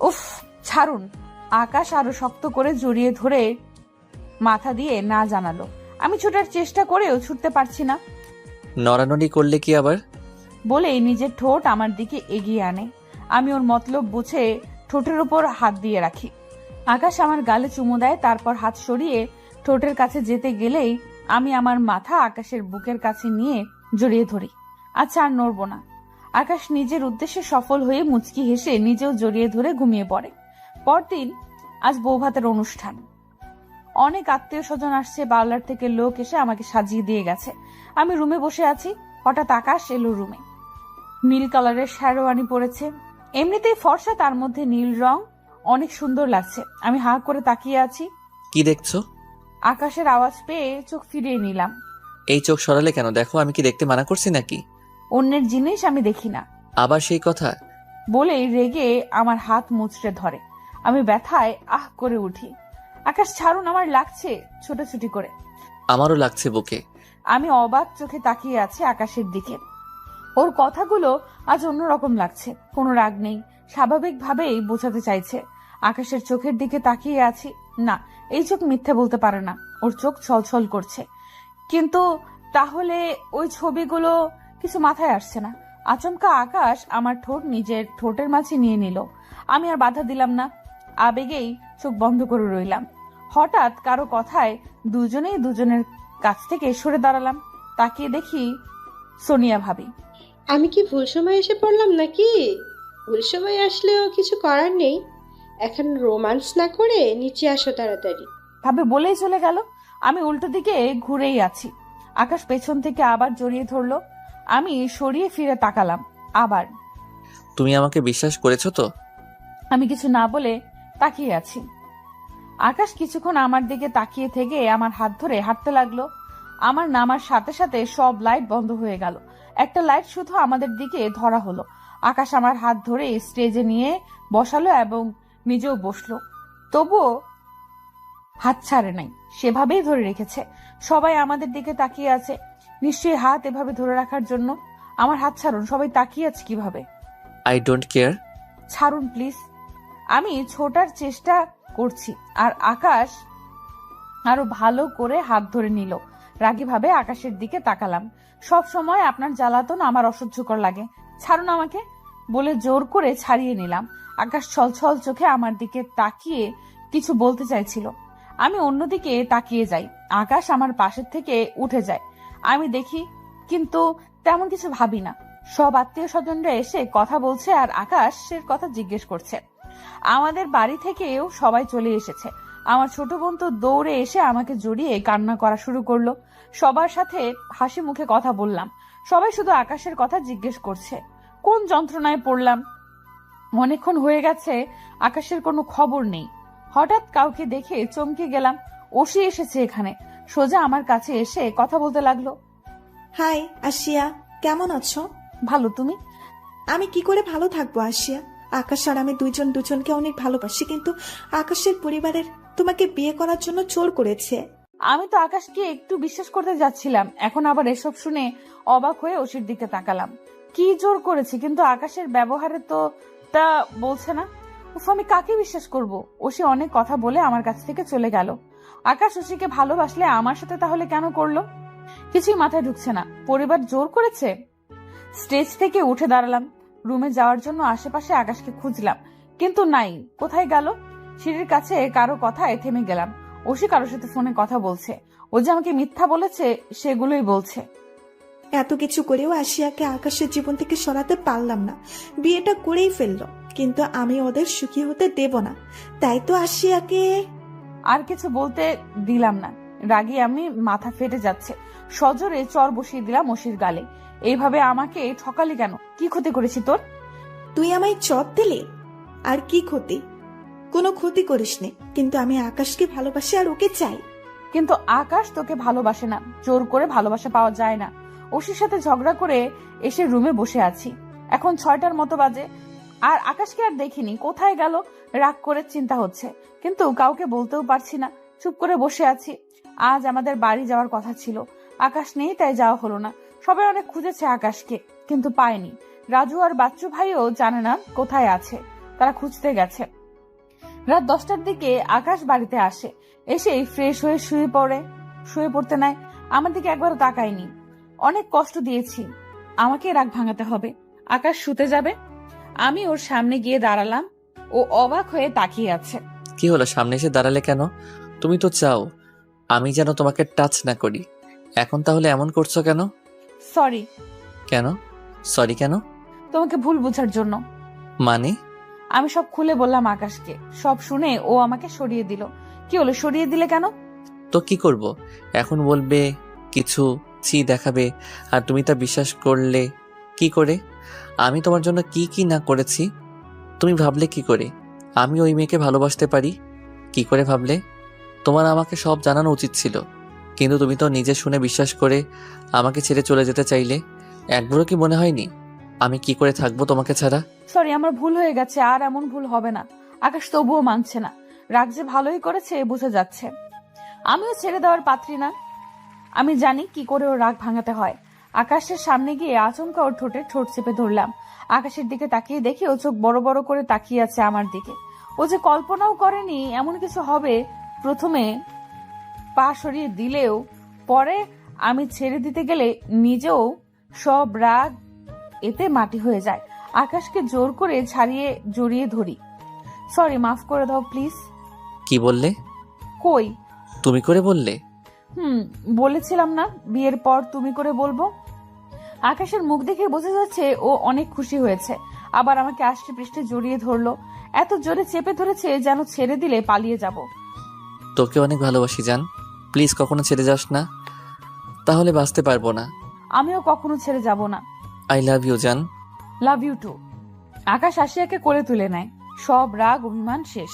উফ, ছাড়ুন। আকাশ আরো শক্ত করে জড়িয়ে ধরে মাথা দিয়ে না জানালো। আমি ছোটার চেষ্টা করেও ছুটতে পারছি না। নড়ানড়ি করলে কি আবার? বলেই নিজের ঠোঁট আমার দিকে এগিয়ে আনে। আমি ওর মতলব বুঝে ঠোঁটের উপর হাত দিয়ে রাখি। আকাশ আমার গালে চুমু দেয়, তারপর হাত সরিয়ে ঠোঁটের কাছে যেতে গেলেই আমি আমার মাথা আকাশের বুকের কাছে নিয়ে জড়িয়ে ধরি। আচ্ছা, আর নড়বো না। আকাশ নিজের উদ্দেশ্যে সফল হয়ে মুচকি হেসে নিজেও জড়িয়ে ধরে ঘুমিয়ে পড়ে। পরদিন আজ বৌভাতের অনুষ্ঠান। অনেক আত্মীয় স্বজন আসছে, পার্লার থেকে লোক এসে আমাকে সাজিয়ে দিয়ে গেছে। আমি রুমে বসে আছি, হঠাৎ আকাশ এলো রুমে। নীল কালারের শেরওয়ানি পরেছে, এমনিতেই ফর্সা, তার মধ্যে নীল রং, অনেক সুন্দর লাগছে। আমি হাঁ করে তাকিয়ে আছি। কি দেখছো? আকাশের আওয়াজ পেয়ে চোখ ফিরিয়ে নিলাম। এই চোখ সরালে কেন? দেখো, আমি কি দেখতে মানা করছি নাকি? অন্যের জিনিস আমি দেখি না। আবার সেই কথা? বলেই রেগে আমার হাত মুচড়ে ধরে। আমি ব্যথায় আহ করে উঠি। আকাশ ছাড়ুন, আমার লাগছে, ছোটাছুটি করে। আমারও লাগছে বুকে। আমি অবাক চোখে তাকিয়ে আছি আকাশের দিকে। ওর কথাগুলো আজ অন্যরকম লাগছে, কোনো রাগ নেই, স্বাভাবিকভাবেই বোঝাতে চাইছে। আকাশের চোখের দিকে তাকিয়ে আছি। না, এই চোখ মিথ্যে বলতে পারে না, ওর চোখ ছলছল করছে। কিন্তু তাহলে ওই ছবিগুলো, কিছু মাথায় আসছে না। আচমকা আকাশ আমার ঠোঁট নিজের ঠোঁটের মাঝে নিয়ে নিল। আমি আর বাধা দিলাম না, আবেগেই চোখ বন্ধ করে রইলাম। হঠাৎ কারো কথায় দুজনেই দুজনের কাছ থেকে সরে দাঁড়ালাম। তাকিয়ে দেখি সোনিয়া ভাবি। আমি কি ভুল সময় এসে পড়লাম নাকি? ভুল সময় আসলেও কিছু করার নেই। এখন রোমান্স না করে নিচে আসো তাড়াতাড়ি, ভাবে বলেই চলে গেল। আমি উল্টো দিকে ঘুরেই আছি। আকাশ পেছন থেকে আবার জড়িয়ে ধরলো। আমি সরিয়ে ফিরে তাকালাম আবার। তুমি আমাকে বিশ্বাস করেছো তো? আমি কিছু না বলে তাকিয়ে আছি। আকাশ কিছুক্ষণ আমার দিকে তাকিয়ে থেকে আমার হাত ধরে হাঁটতে লাগলো। আমার নামার সাথে সাথে সব লাইট বন্ধ হয়ে গেল। একটা লাইট শুধু আমাদের দিকে ধরা হলো। আকাশ আমার হাত ধরে স্টেজে নিয়ে বসালো এবং নিজেও বসলো। তবুও হাত ছাড়ে নাই, সেভাবেই ধরে রেখেছে। সবাই আমাদের দিকে তাকিয়ে আছে, নিশ্চয়ই হাত এভাবে ধরে রাখার জন্য। আমার হাত ছাড়ুন, সবাই তাকিয়ে আছে কিভাবে? I don't care. ছাড়ুন প্লিজ। আমি ছোটার চেষ্টা করছি আর আকাশ আরো ভালো করে হাত ধরে নিল। রাগীভাবে আকাশের দিকে তাকালাম। সব সময় আপনার জ্বালাতন আমার অসহ্যকর লাগে, ছাড়ুন আমাকে বলে জোর করে ছাড়িয়ে নিলাম। আকাশ ছলছল চোখে আমার দিকে তাকিয়ে কিছু বলতে চাইছিল। আমি অন্যদিকে তাকিয়ে যাই। আকাশ আমার পাশের থেকে উঠে যায়। আমি দেখি, কিন্তু তেমন কিছু ভাবি না। সব আত্মীয় স্বজনরা এসে কথা বলছে আর আকাশের কথা জিজ্ঞেস করছে। আমাদের বাড়ি থেকেও সবাই চলে এসেছে। আমার ছোট বোন তো দৌড়ে এসে আমাকে জড়িয়ে কান্না করা শুরু করলো। সবার সাথে হাসি মুখে কথা বললাম। সবাই শুধু আকাশের কথা জিজ্ঞেস করছে, কোন যন্ত্রণায় পড়লাম। অনেকক্ষণ হয়ে গেছে, আকাশের কোনো খবর নেই। হঠাৎ কাউকে দেখে চমকে গেলাম। ওসি এসেছে এখানে। সোজা আমার কাছে এসে কথা বলতে লাগলো। হাই আশিয়া, কেমন আছো? ভালো, তুমি? আমি কি করে ভালো থাকবো আশিয়া? আকাশ আর আমি দুজনকে অনেক ভালোবাসি, কিন্তু আকাশের পরিবারের তোমাকে বিয়ে করার জন্য জোর করেছে। আমি তো আকাশকে একটু বিশ্বাস করতে যাচ্ছিলাম, এখন আবার এসব শুনে অবাক হয়ে ওসির দিকে তাকালাম। কি জোর করেছে? কিন্তু আকাশের ব্যবহারে তো তা বলছে না। উফ, আমি কাকে বিশ্বাস করব? ওসি অনেক কথা বলে আমার কাছ থেকে চলে গেল। আকাশ ওসিকে ভালোবাসলে আমার সাথে তাহলে কেন করলো? কিছুই মাথায় ঢুকছে না। পরিবার জোর করেছে? স্টেজ থেকে উঠে দাঁড়ালাম। রুমে যাওয়ার জন্য আশেপাশে আকাশকে খুঁজলাম, কিন্তু নাই। কোথায় গেল? সিঁড়ির কাছে কারো কথায় থেমে গেলাম। ওসি কারোর সাথে ফোনে কথা বলছে। ও যে আমাকে মিথ্যা বলেছে সেগুলোই বলছে। এত কিছু করেও আশিয়াকে আকাশের জীবন থেকে সরাতে পারলাম না। বিয়েটা করেই ফেললো, কিন্তু আমি ওদের সুখী হতে দেব না। তাই তো আশিয়াকে আর কিছু বলতে দিলাম না। রাগে আমি মাথা ফেটে যাচ্ছে। সজোরে চর বসিয়ে দিলাম ওসির গালে। এইভাবে আমাকে ঠকালি কেন? কি ক্ষতি করেছি তোর? তুই আমায় চট দিলি? আর কি ক্ষতি? কোনো ক্ষতি করিসনি, কিন্তু আমি আকাশকে ভালোবাসি আর ওকে চাই। কিন্তু আকাশ তোকে ভালোবাসে না। জোর করে ভালোবাসা পাওয়া যায় না। ওসির সাথে ঝগড়া করে এসে রুমে বসে আছি। এখন 6টার মতো বাজে, আর আকাশকে আর দেখিনি। কোথায় গেল? রাগ করে চিন্তা হচ্ছে, কিন্তু কাউকে বলতেও পারছি না। চুপ করে বসে আছি। আজ আমাদের বাড়ি যাওয়ার কথা ছিল, আকাশ নেই, তাই যাওয়া হলো না। সবাই অনেক খুঁজেছে আকাশকে, কিন্তু পায়নি। রাজু আর বাচ্চু ভাইও জানে না কোথায় আছে, তারা খুঁজতে গেছে। রাত 10টার দিকে আকাশ বাড়িতে আসে। এসেই ফ্রেশ হয়ে শুয়ে পড়তে নেয়। আমার দিকে একবারও তাকায়নি। অনেক কষ্ট দিয়েছি, আমাকে রাগ ভাঙাতে হবে। আকাশ শুতে যাবে, আমি ওর সামনে গিয়ে দাঁড়ালাম। ও অবাক হয়ে তাকিয়ে আছে। কি হলো, সামনে এসে দাঁড়ালে কেন? তুমি তো চাও আমি যেন তোমাকে টাচ না করি, এখন তাহলে এমন করছো কেন? সরি। কেন সরি কেন? তোমাকে ভুল বোঝার জন্য। মানে? আমি সব খুলে বললাম আকাশকে। সব শুনে ও আমাকে সরিয়ে দিল। কি হলো, সরিয়ে দিলে কেন? তো কি করব? এখন বলবে কিছু, দেখাবে, আর তুমি তা বিশ্বাস করলে কি করে? আমি তোমার জন্য কি কি না করেছি তুমি ভাবলে কি করে? আমি ওই মেয়েকে ভালোবাসতে পারি কি করে ভাবলে? তোমার আমাকে সব জানানো উচিত ছিল, কিন্তু তুমি তো নিজে শুনে বিশ্বাস করে আমাকে ছেড়ে চলে যেতে চাইলে। একবারও কি মনে হয়নি আমি কি করে থাকবো তোমাকে ছাড়া? সরি, আমার ভুল হয়ে গেছে, আর এমন ভুল হবে না। আকাশ তবুও মানছে না। রাগ যে ভালোই করেছে বোঝা যাচ্ছে। আমিও ছেড়ে দেওয়ার পাত্রী না। আমি জানি কি করে ওর রাগ ভাঙাতে হয়। আকাশের সামনে গিয়ে আচমকা ওর ঠোঁটে ঠোঁট চেপে ধরলাম। আকাশের দিকে তাকিয়ে দেখি ও চোখ বড় বড় করে তাকিয়ে আছে আমার দিকে। ও যে কল্পনাও করেনি এমন কিছু হবে। প্রথমে পা সরিয়ে দিলেও পরে আমি ছেড়ে দিতে গেলে নিজেও সব রাগ এতে মাটি হয়ে যায়। আকাশকে জোর করে জড়িয়ে ধরি। সরি, মাফ করে দাও প্লিজ। কি বললে? কই তুমি করে বললে? বলেছিলাম না বিয়ের পর তুমি করে বলবো। আকাশের মুখ দেখে বোঝা যাচ্ছে ও অনেক খুশি হয়েছে। আবার আমাকে আষ্টে পৃষ্ঠে জড়িয়ে ধরলো। এত জোরে চেপে ধরেছে যেন ছেড়ে দিলে পালিয়ে যাব। তোকে অনেক ভালোবাসি জান, প্লিজ কখনো ছেড়ে যাস না, তাহলে বাঁচতে পারবো না। আমিও কখনো ছেড়ে যাব না। আই লাভ ইউ জান। Love you two. আকাশ আশিয়াকে কোলে তুলে নেয়। সব রাগ অভিমান শেষ।